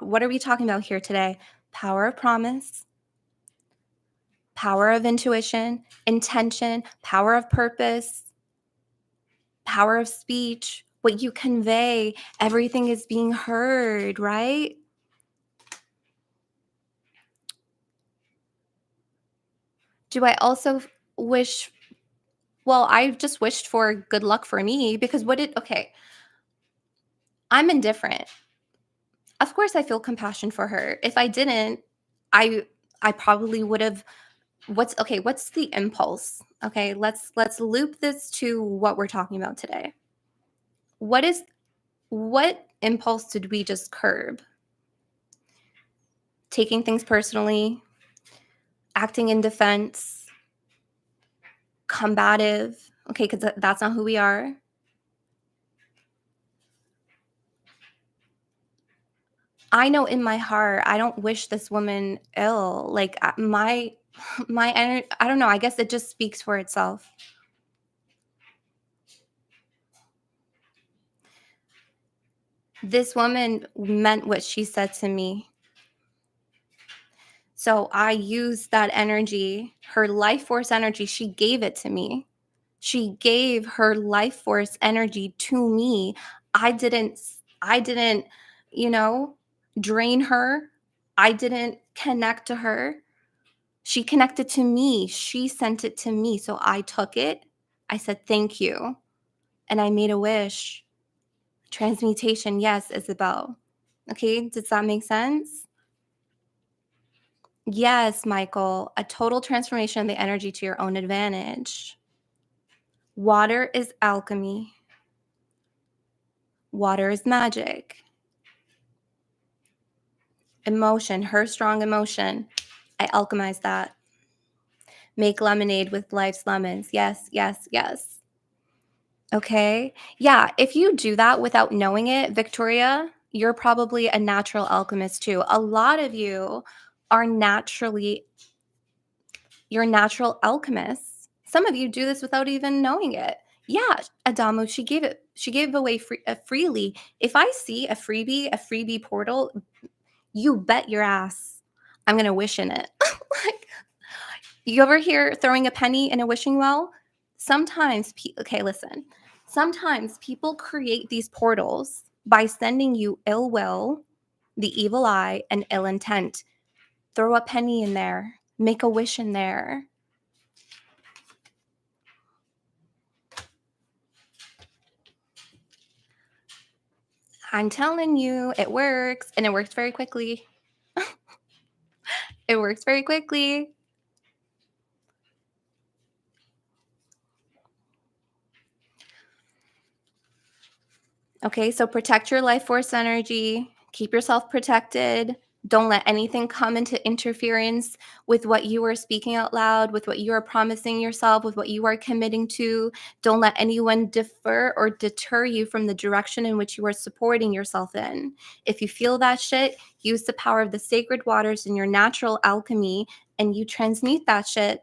what are we talking about here today? Power of promise, power of intuition, intention, power of purpose, power of speech. What you convey, everything is being heard, right? Do I also wish? Well, I just wished for good luck for me because okay, I'm indifferent. Of course I feel compassion for her. If I didn't, I I probably would have what's the impulse? Okay, let's loop this to what we're talking about today. What impulse did we just curb? Taking things personally, acting in defense, combative. Okay, cuz that's not who we are. I know in my heart I don't wish this woman ill. Like my energy, I don't know, I guess it just speaks for itself. This woman meant what she said to me. So I used that energy, her life force energy, she gave it to me. She gave her life force energy to me. I didn't, you know, drain her. I didn't connect to her. She connected to me. She sent it to me. So I took it. I said, thank you. And I made a wish. Transmutation, yes, Isabel. Okay, does that make sense? Yes, Michael, a total transformation of the energy to your own advantage. Water is alchemy. Water is magic. Emotion, her strong emotion. I alchemize that. Make lemonade with life's lemons. Yes, yes, yes. Okay. Yeah, if you do that without knowing it, Victoria, you're probably a natural alchemist too. A lot of you are you're natural alchemists. Some of you do this without even knowing it. Yeah, Adamu, she gave away freely. If I see a freebie portal, you bet your ass I'm going to wish in it. Like, you ever hear throwing a penny in a wishing well? Okay, listen. Sometimes people create these portals by sending you ill will, the evil eye, and ill intent. Throw a penny in there, make a wish in there. I'm telling you, it works, and it works very quickly. It works very quickly. Okay, so protect your life force energy, keep yourself protected. Don't let anything come into interference with what you are speaking out loud, with what you are promising yourself, with what you are committing to. Don't let anyone defer or deter you from the direction in which you are supporting yourself in. If you feel that shit, use the power of the sacred waters in your natural alchemy and you transmute that shit.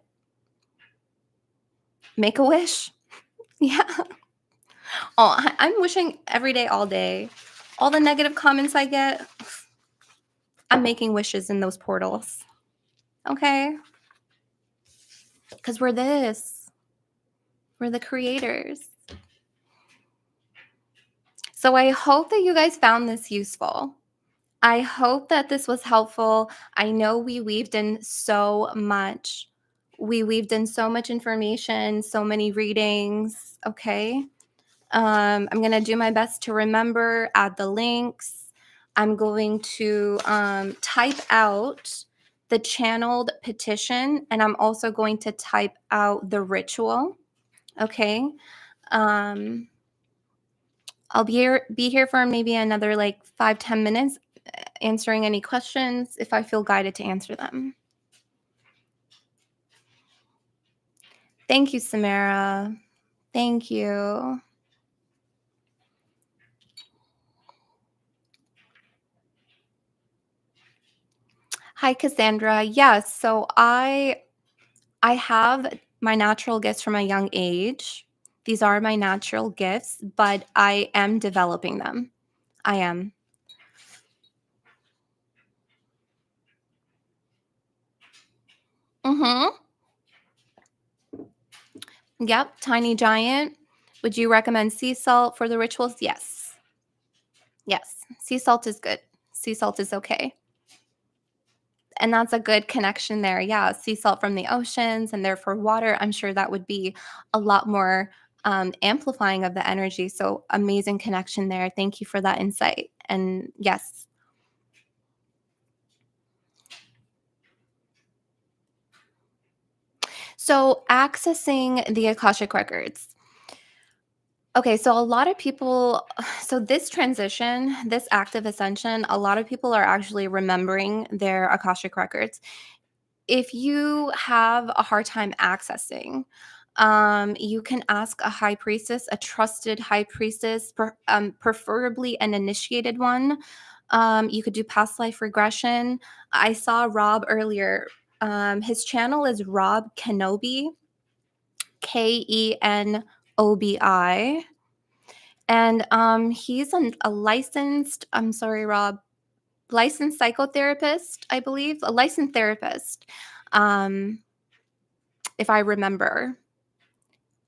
Make a wish. Yeah. Oh, I'm wishing every day, all day. All the negative comments I get, I'm making wishes in those portals. Okay? Because we're this. We're the creators. So I hope that you guys found this useful. I hope that this was helpful. I know we weaved in so much. We weaved in so much information, so many readings. Okay. I'm going to do my best to remember, add the links. I'm going to type out the channeled petition, and I'm also going to type out the ritual. Okay. Um, I'll be here for maybe another like 5-10 minutes, answering any questions if I feel guided to answer them. Thank you, Samara. Thank you. Hi, Cassandra. Yes, so I have my natural gifts from a young age. These are my natural gifts, but I am developing them. I am. Mm-hmm. Yep, tiny giant. Would you recommend sea salt for the rituals? Yes. Yes. Sea salt is good. Sea salt is okay. And that's a good connection there. Yeah, sea salt from the oceans and therefore water. I'm sure that would be a lot more amplifying of the energy. So amazing connection there. Thank you for that insight. And yes. So accessing the Akashic records. Okay, so a lot of people, so this transition, this active ascension, a lot of people are actually remembering their Akashic records. If you have a hard time accessing, you can ask a high priestess, a trusted high priestess, preferably an initiated one. You could do past life regression. I saw Rob earlier. His channel is Rob Kenobi, Kenobi. And he's a licensed, I'm sorry, Rob, licensed psychotherapist, I believe, a licensed therapist. Um, if I remember.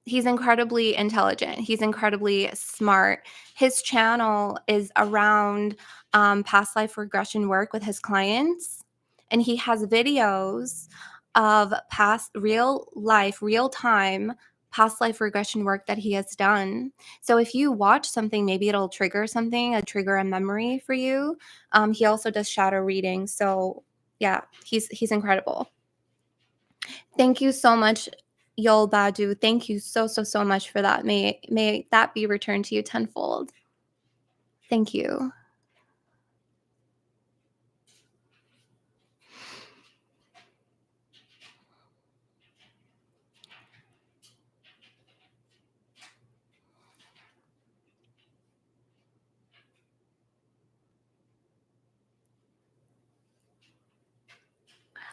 He's incredibly intelligent. He's incredibly smart. His channel is around past life regression work with his clients. And he has videos of past real life, real time past life regression work that he has done. So if you watch something, maybe it'll trigger something, trigger a memory for you. He also does shadow reading. So yeah, he's incredible. Thank you so much, Yol Badu. Thank you so much for that. May that be returned to you tenfold. Thank you.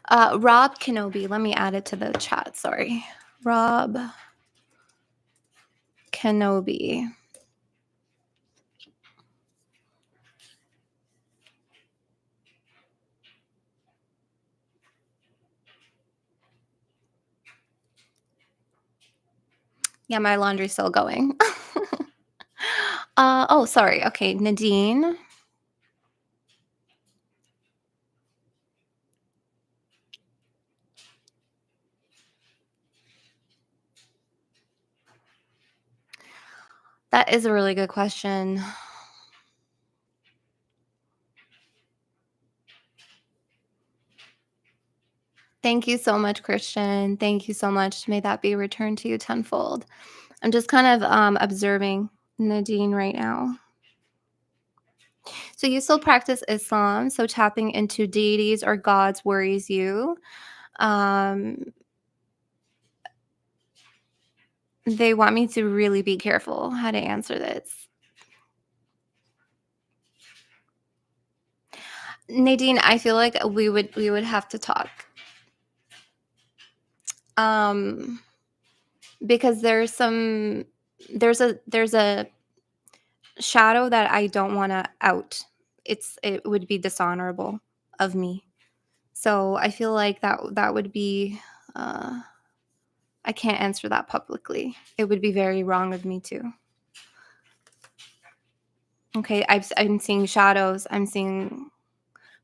Rob Kenobi. Let me add it to the chat. Sorry. Rob Kenobi. Yeah, my laundry's still going. Oh, sorry. Okay, Nadine. That is a really good question. Thank you so much, Christian. Thank you so much. May that be returned to you tenfold. I'm just kind of observing Nadine right now. So you still practice Islam, so tapping into deities or gods worries you. They want me to really be careful how to answer this. Nadine, I feel like we would have to talk. because there's a shadow that I don't want to out. It would be dishonorable of me. So I feel like that would be uh I can't answer that publicly. It would be very wrong of me too. Okay, I'm seeing shadows. I'm seeing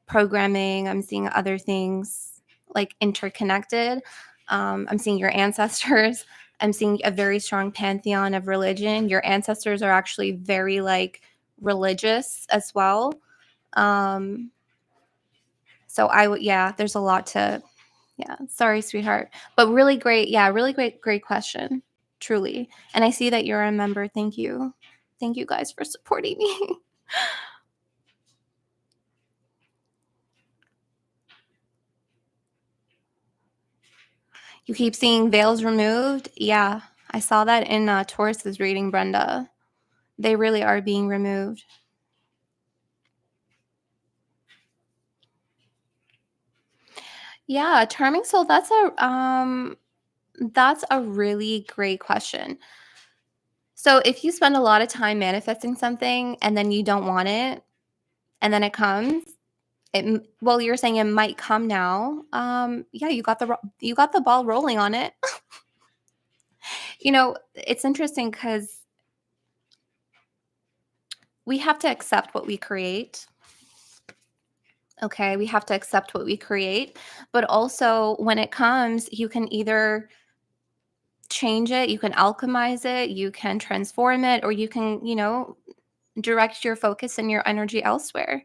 programming. I'm seeing other things like interconnected. I'm seeing your ancestors. I'm seeing a very strong pantheon of religion. Your ancestors are actually very like religious as well. Um, so I would, yeah, there's a lot to, yeah, sorry, sweetheart. But really great. Yeah, really great question. Truly. And I see that you're a member. Thank you. Thank you guys for supporting me. You keep seeing veils removed? Yeah, I saw that in Taurus's reading, Brenda. They really are being removed. Yeah, charming soul, that's a really great question. So if you spend a lot of time manifesting something and then you don't want it and then it comes, well, you're saying it might come now. Yeah, you got the ball rolling on it. It's interesting because we have to accept what we create. Okay, we have to accept what we create, but also when it comes, you can either change it, you can alchemize it, you can transform it, or you can, direct your focus and your energy elsewhere.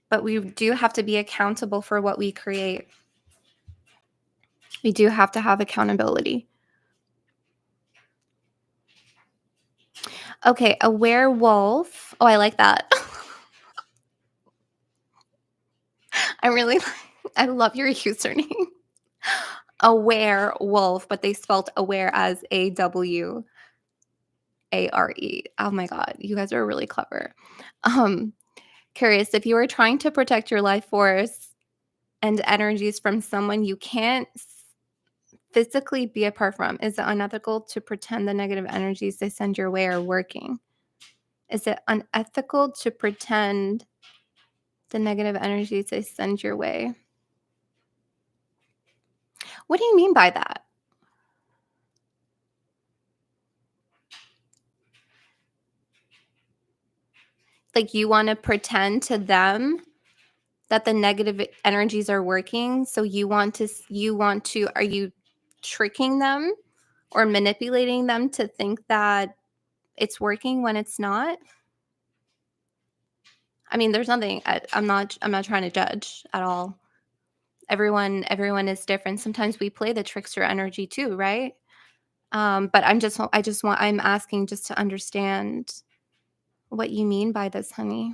But we do have to be accountable for what we create. We do have to have accountability. Okay, a werewolf. Oh, I like that. I really I love your username. A werewolf, but they spelled aware as AWARE. Oh my god, you guys are really clever. Um, Curious, if you are trying to protect your life force and energies from someone you can't physically be apart from, is it unethical to pretend the negative energies they send your way are working? Is it unethical to pretend the negative energies they send your way? What do you mean by that? Like you want to pretend to them that the negative energies are working, so are you tricking them or manipulating them to think that it's working when it's not? I mean, there's nothing I'm not trying to judge at all. Everyone is different. Sometimes we play the trickster energy too, right? But I'm asking just to understand what you mean by this, honey.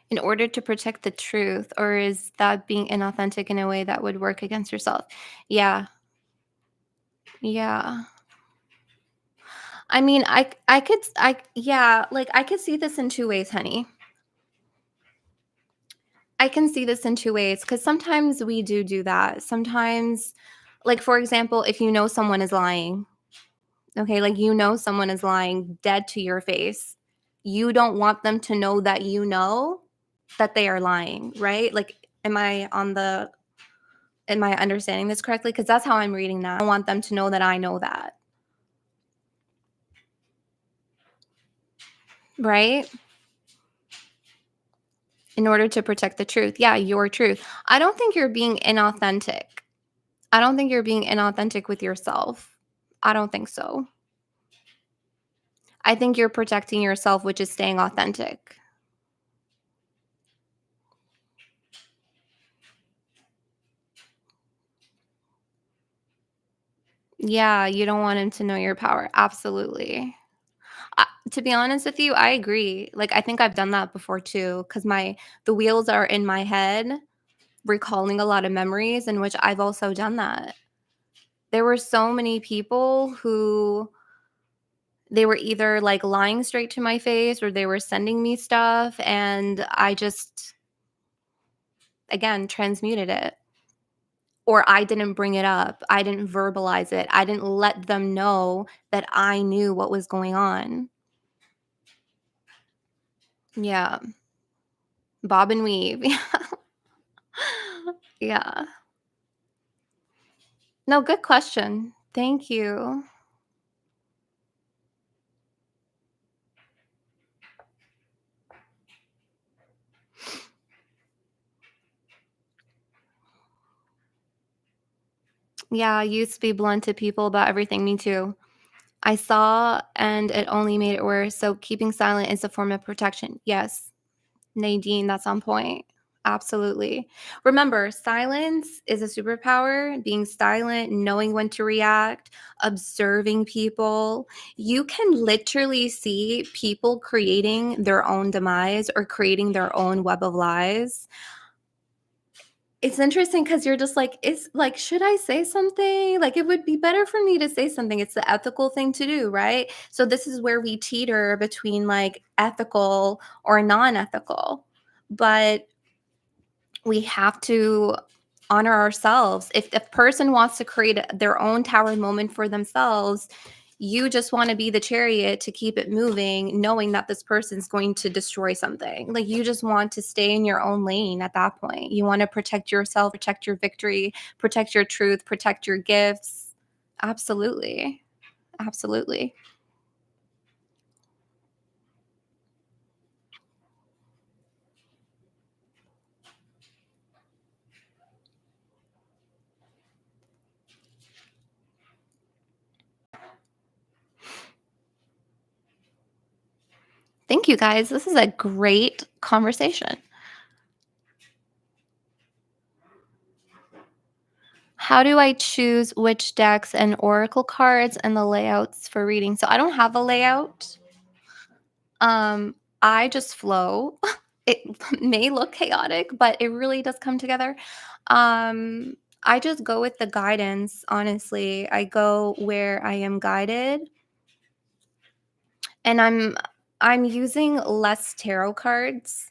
In order to protect the truth, or is that being inauthentic in a way that would work against yourself? Yeah. Yeah. I mean, yeah, like I could see this in two ways, honey. I can see this in two ways because sometimes we do that. Sometimes, like for example, if you know someone is lying, okay, like someone is lying dead to your face, you don't want them to know that you know that they are lying, right? Like, am I understanding this correctly? Because that's how I'm reading that. I don't want them to know that I know that, right? In order to protect the truth. Yeah, your truth. I don't think you're being inauthentic. I don't think you're being inauthentic with yourself. I don't think so. I think you're protecting yourself, which is staying authentic. Yeah, you don't want him to know your power. Absolutely. To be honest with you, I agree. Like I think I've done that before too cuz the wheels are in my head recalling a lot of memories in which I've also done that. There were so many people who They were either like lying straight to my face or they were sending me stuff, and I just, again, transmuted it. Or I didn't bring it up. I didn't verbalize it. I didn't let them know that I knew what was going on. Yeah. Bob and weave. Yeah. No, good question. Thank you. Yeah, I used to be blunt to people about everything. Me too. I saw and it only made it worse. So keeping silent is a form of protection. Yes, Nadine, that's on point. Absolutely. Remember, silence is a superpower. Being silent, knowing when to react, observing people. You can literally see people creating their own demise or creating their own web of lies. It's interesting because you're just like, it's like, should I say something? Like, it would be better for me to say something. It's the ethical thing to do, right? So, this is where we teeter between like ethical or non ethical. But we have to honor ourselves. If the person wants to create their own tower moment for themselves, you just want to be the chariot to keep it moving, knowing that this person's going to destroy something. Like, you just want to stay in your own lane at that point. You want to protect yourself, protect your victory, protect your truth, protect your gifts. Absolutely. Absolutely. Thank you guys. This is a great conversation. How do I choose which decks and oracle cards and the layouts for reading? So I don't have a layout. I just flow. It may look chaotic, but it really does come together. I just go with the guidance, honestly. I go where I am guided, and I'm using less tarot cards.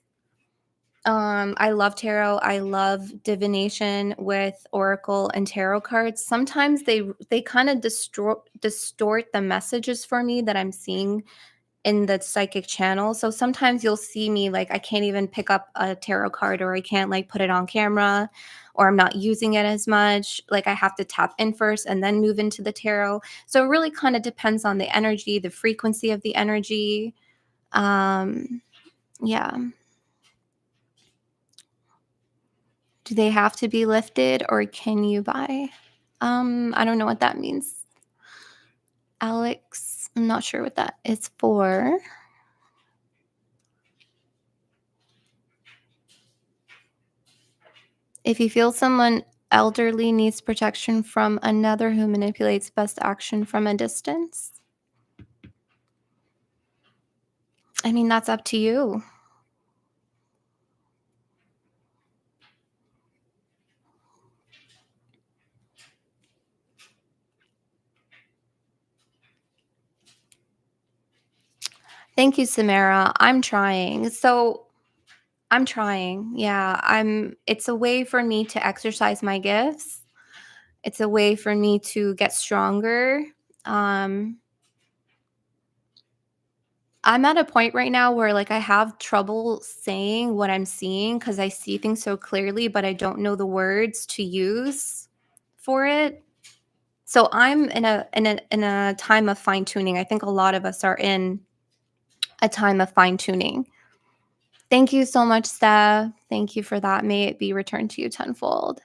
I love tarot. I love divination with oracle and tarot cards. Sometimes they kind of distort the messages for me that I'm seeing in the psychic channel. So sometimes you'll see me like I can't even pick up a tarot card, or I can't like put it on camera, or I'm not using it as much. Like, I have to tap in first and then move into the tarot. So it really kind of depends on the energy, the frequency of the energy. Yeah. Do they have to be lifted or can you buy? I don't know what that means. Alex, I'm not sure what that is for. If you feel someone elderly needs protection from another who manipulates, best action from a distance. I mean, that's up to you. Thank you, Samara. I'm trying. I'm trying. Yeah, it's a way for me to exercise my gifts. It's a way for me to get stronger. Um, I'm at a point right now where like I have trouble saying what I'm seeing because I see things so clearly, but I don't know the words to use for it. So I'm in a time of fine tuning. I think a lot of us are in a time of fine tuning. Thank you so much, Steph. Thank you for that. May it be returned to you tenfold.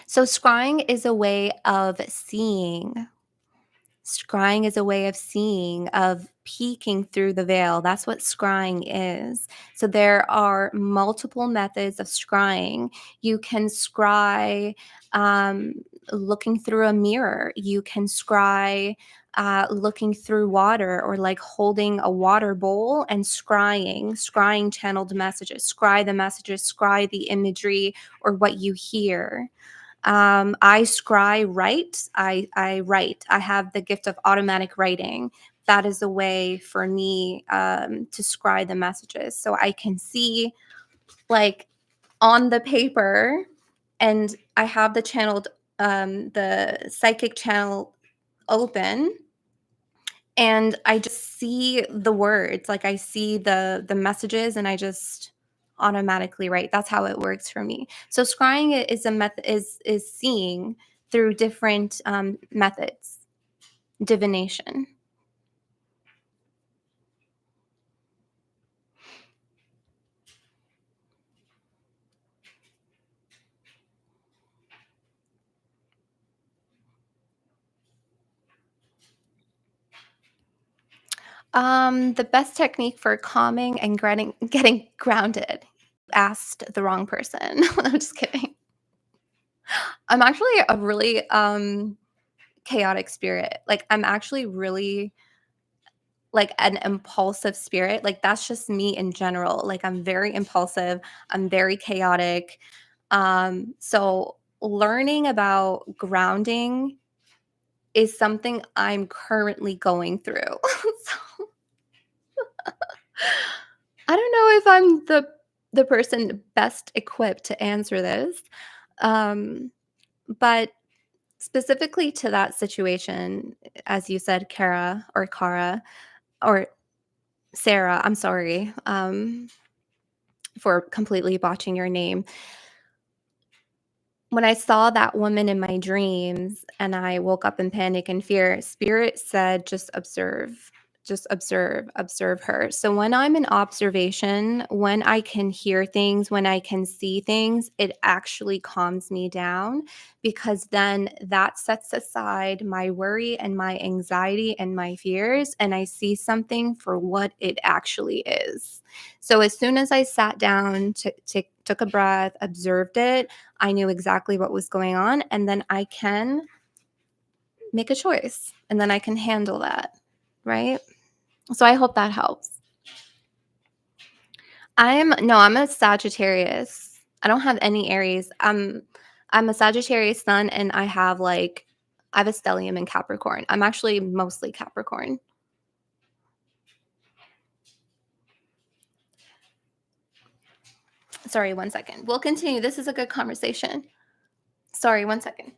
So scrying is a way of seeing. Scrying is a way of seeing, of peeking through the veil. That's what scrying is. So there are multiple methods of scrying. You can scry looking through a mirror. You can scry looking through water, or like holding a water bowl and scrying channeled messages, scry the messages, scry the imagery or what you hear. I scry write. I write. I have the gift of automatic writing. That is a way for me to scry the messages, so I can see like on the paper, and I have the psychic channel open, and I just see the words, like I see the messages, and I just automatically write. That's how it works for me. So scrying is a method, is seeing through different methods, divination. The best technique for calming and getting grounded. Asked the wrong person. I'm just kidding. I'm actually a really chaotic spirit. Like I'm actually really like an impulsive spirit. Like that's just me in general. Like I'm very impulsive, I'm very chaotic. So learning about grounding is something I'm currently going through. So I don't know if I'm the person best equipped to answer this. Um, but specifically to that situation, as you said, Kara, or Sarah, I'm sorry for completely botching your name. When I saw that woman in my dreams and I woke up in panic and fear, spirit said, just observe her. So when I'm in observation, when I can hear things, when I can see things, it actually calms me down, because then that sets aside my worry and my anxiety and my fears, and I see something for what it actually is. So as soon as I sat down, took a breath, observed it, I knew exactly what was going on, and then I can make a choice, and then I can handle that, right? So I hope that helps. I'm a Sagittarius. I don't have any Aries. I'm a Sagittarius sun, and I have a stellium in Capricorn. I'm actually mostly Capricorn. Sorry, one second. We'll continue. This is a good conversation. Sorry, one second.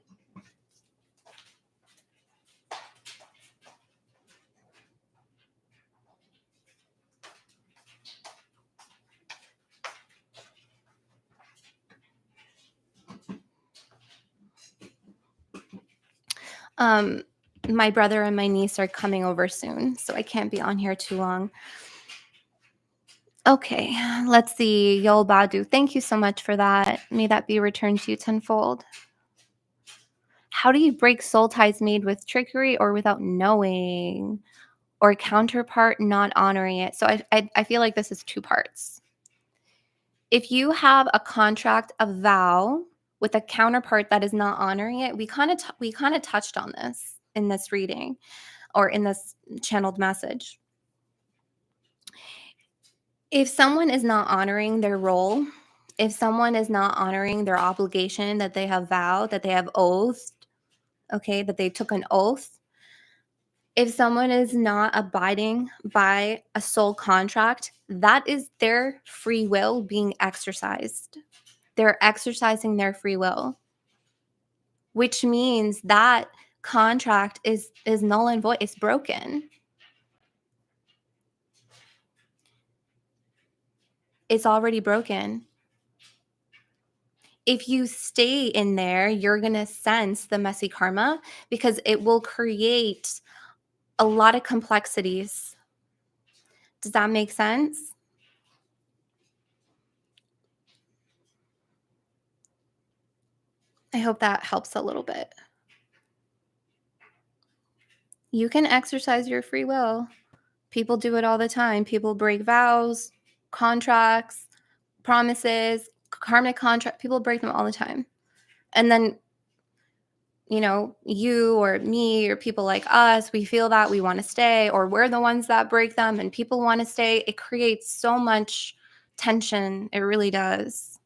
Um, my brother and my niece are coming over soon, so I can't be on here too long. Okay, let's see. Yol Badu, thank you so much for that. May that be returned to you tenfold. How do you break soul ties made with trickery or without knowing, or counterpart not honoring it? So I feel like this is two parts. If you have a contract, a vow with a counterpart that is not honoring it, we kind of touched on this in this reading or in this channeled message. If someone is not honoring their role, if someone is not honoring their obligation that they have vowed, that they have oathed, okay, that they took an oath, if someone is not abiding by a soul contract, that is their free will being exercised. They're exercising their free will, which means that contract is null and void. It's broken. It's already broken. If you stay in there, you're going to sense the messy karma, because it will create a lot of complexities. Does that make sense? I hope that helps a little bit. You can exercise your free will. People do it all the time. People break vows, contracts, promises, karmic contract. People break them all the time. And then, you or me or people like us, we feel that we want to stay, or we're the ones that break them and people want to stay. It creates so much tension. It really does.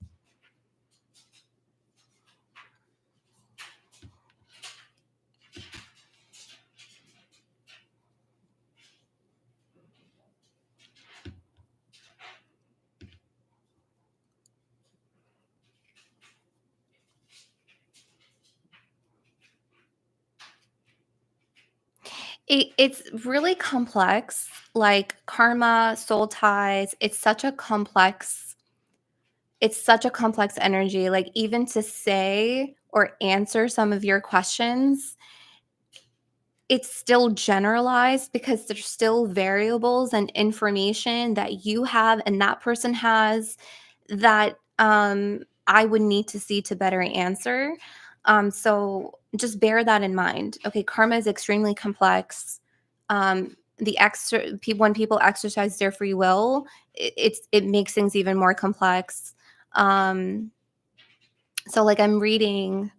It's really complex, like karma, soul ties. It's such a complex energy. Like, even to say or answer some of your questions, it's still generalized because there's still variables and information that you have and that person has that I would need to see to better answer. So just bear that in mind. Okay, karma is extremely complex. When people exercise their free will, it makes things even more complex. Um, so like I'm reading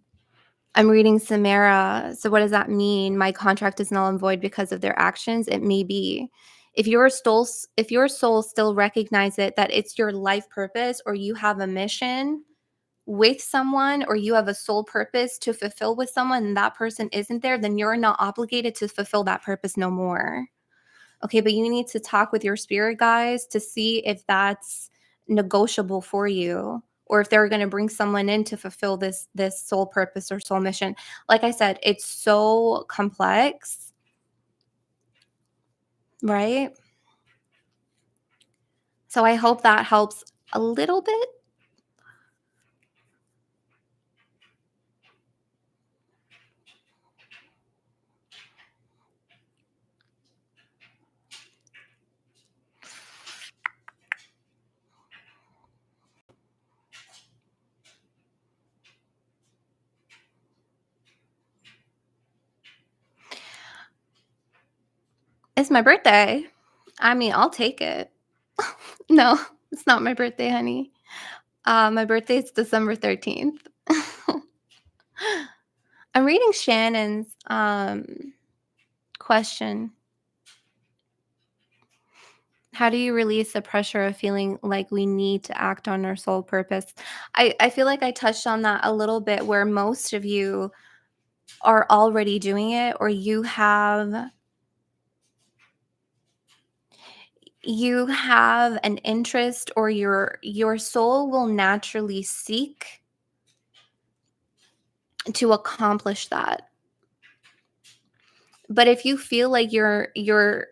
Samara. So what does that mean? My contract is null and void because of their actions. It may be. If your soul still recognize it, that it's your life purpose, or you have a mission with someone, or you have a soul purpose to fulfill with someone, and that person isn't there, then you're not obligated to fulfill that purpose no more. Okay, but you need to talk with your spirit guides to see if that's negotiable for you, or if they're going to bring someone in to fulfill this soul purpose or soul mission. Like I said, it's so complex, right? So I hope that helps a little bit. It's my birthday. I mean, I'll take it. No, it's not my birthday, honey. My birthday is December 13th. I'm reading Shannon's question. How do you release the pressure of feeling like we need to act on our soul purpose? I feel like I touched on that a little bit, where most of you are already doing it, or you have an interest, or your soul will naturally seek to accomplish that. But if you feel like you're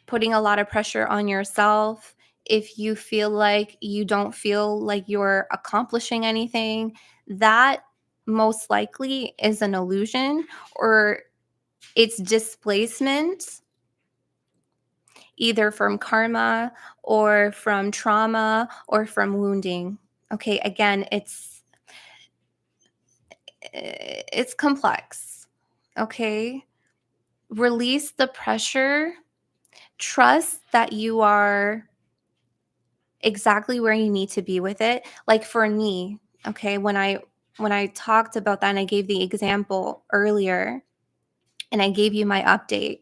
putting a lot of pressure on yourself, if you feel like you don't feel like you're accomplishing anything, that most likely is an illusion, or it's displacement, either from karma or from trauma or from wounding. Okay, again, it's complex. Okay? Release the pressure. Trust that you are exactly where you need to be with it. Like for me, okay, when I talked about that and I gave the example earlier and I gave you my update,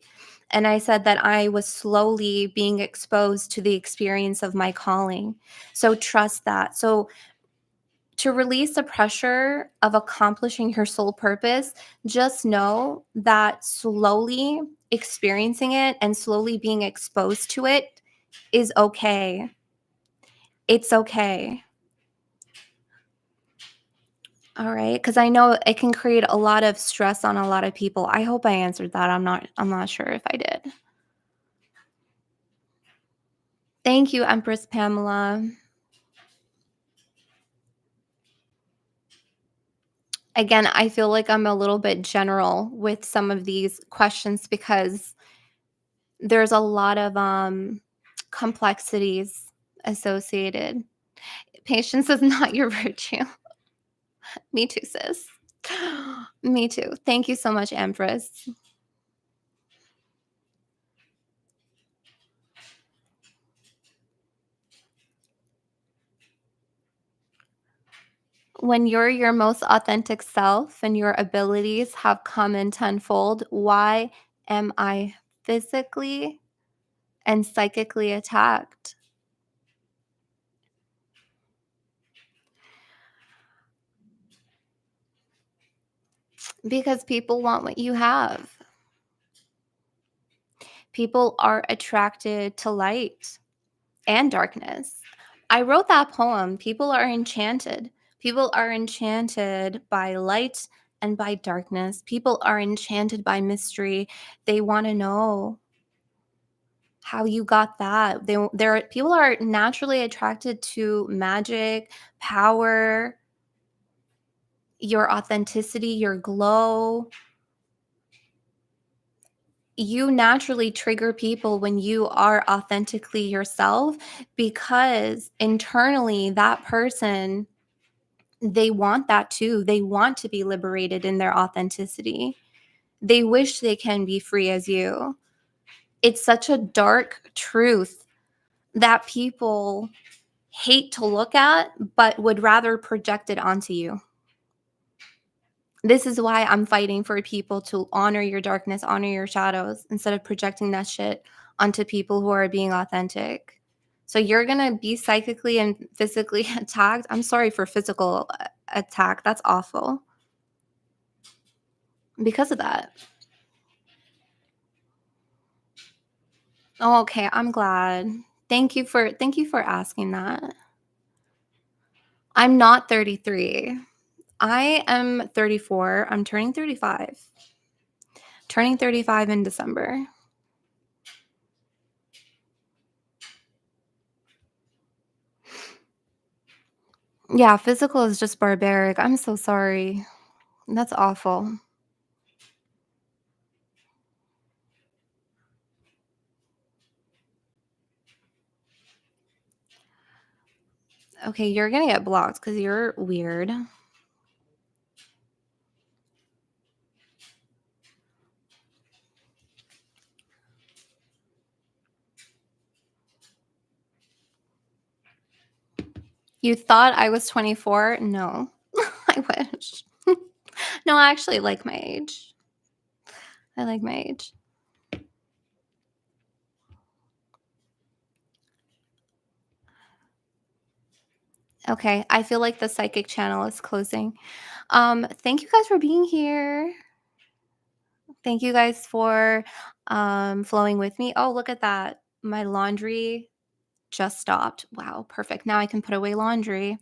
and I said that I was slowly being exposed to the experience of my calling. So trust that. So to release the pressure of accomplishing your soul purpose, just know that slowly experiencing it and slowly being exposed to it is okay. It's okay. All right, because I know it can create a lot of stress on a lot of people. I hope I answered that. I'm not sure if I did. Thank you, Empress Pamela. Again, I feel like I'm a little bit general with some of these questions because there's a lot of complexities associated. Patience is not your virtue. Me too, sis. Me too. Thank you so much, Empress. When you're your most authentic self and your abilities have come in tenfold, why am I physically and psychically attacked? Because people want what you have. People are attracted to light and darkness. I wrote that poem. People are enchanted. People are enchanted by light and by darkness. People are enchanted by mystery. They want to know how you got that. There people are naturally attracted to magic, power, your authenticity, your glow. You naturally trigger people when you are authentically yourself because internally that person, they want that too. They want to be liberated in their authenticity. They wish they can be free as you. It's such a dark truth that people hate to look at, but would rather project it onto you. This is why I'm fighting for people to honor your darkness, honor your shadows, instead of projecting that shit onto people who are being authentic. So you're going to be psychically and physically attacked. I'm sorry for physical attack. That's awful. Because of that. Oh, okay, I'm glad. Thank you for asking that. I'm not 33. I am 34. I'm turning 35. Turning 35 in December. Yeah, physical is just barbaric. I'm so sorry. That's awful. Okay, you're gonna get blocked because you're weird. You thought I was 24? No. I wish. No, I actually like my age. I like my age. Okay, I feel like the psychic channel is closing. Thank you guys for being here. Thank you guys for flowing with me. Oh, look at that. My laundry just stopped. Wow, perfect. Now I can put away laundry.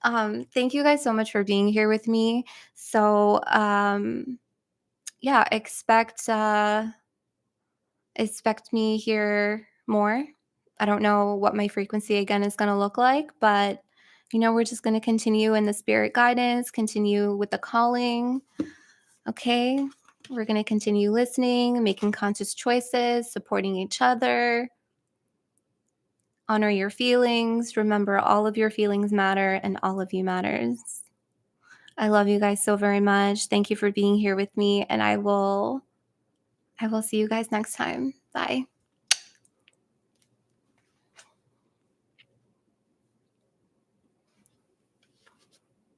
Thank you guys so much for being here with me. So, yeah, expect me here more. I don't know what my frequency again is going to look like, but we're just going to continue in the spirit guidance, continue with the calling. Okay. We're going to continue listening, making conscious choices, supporting each other. Honor your feelings. Remember, all of your feelings matter and all of you matters. I love you guys so very much. Thank you for being here with me, and I will see you guys next time. Bye.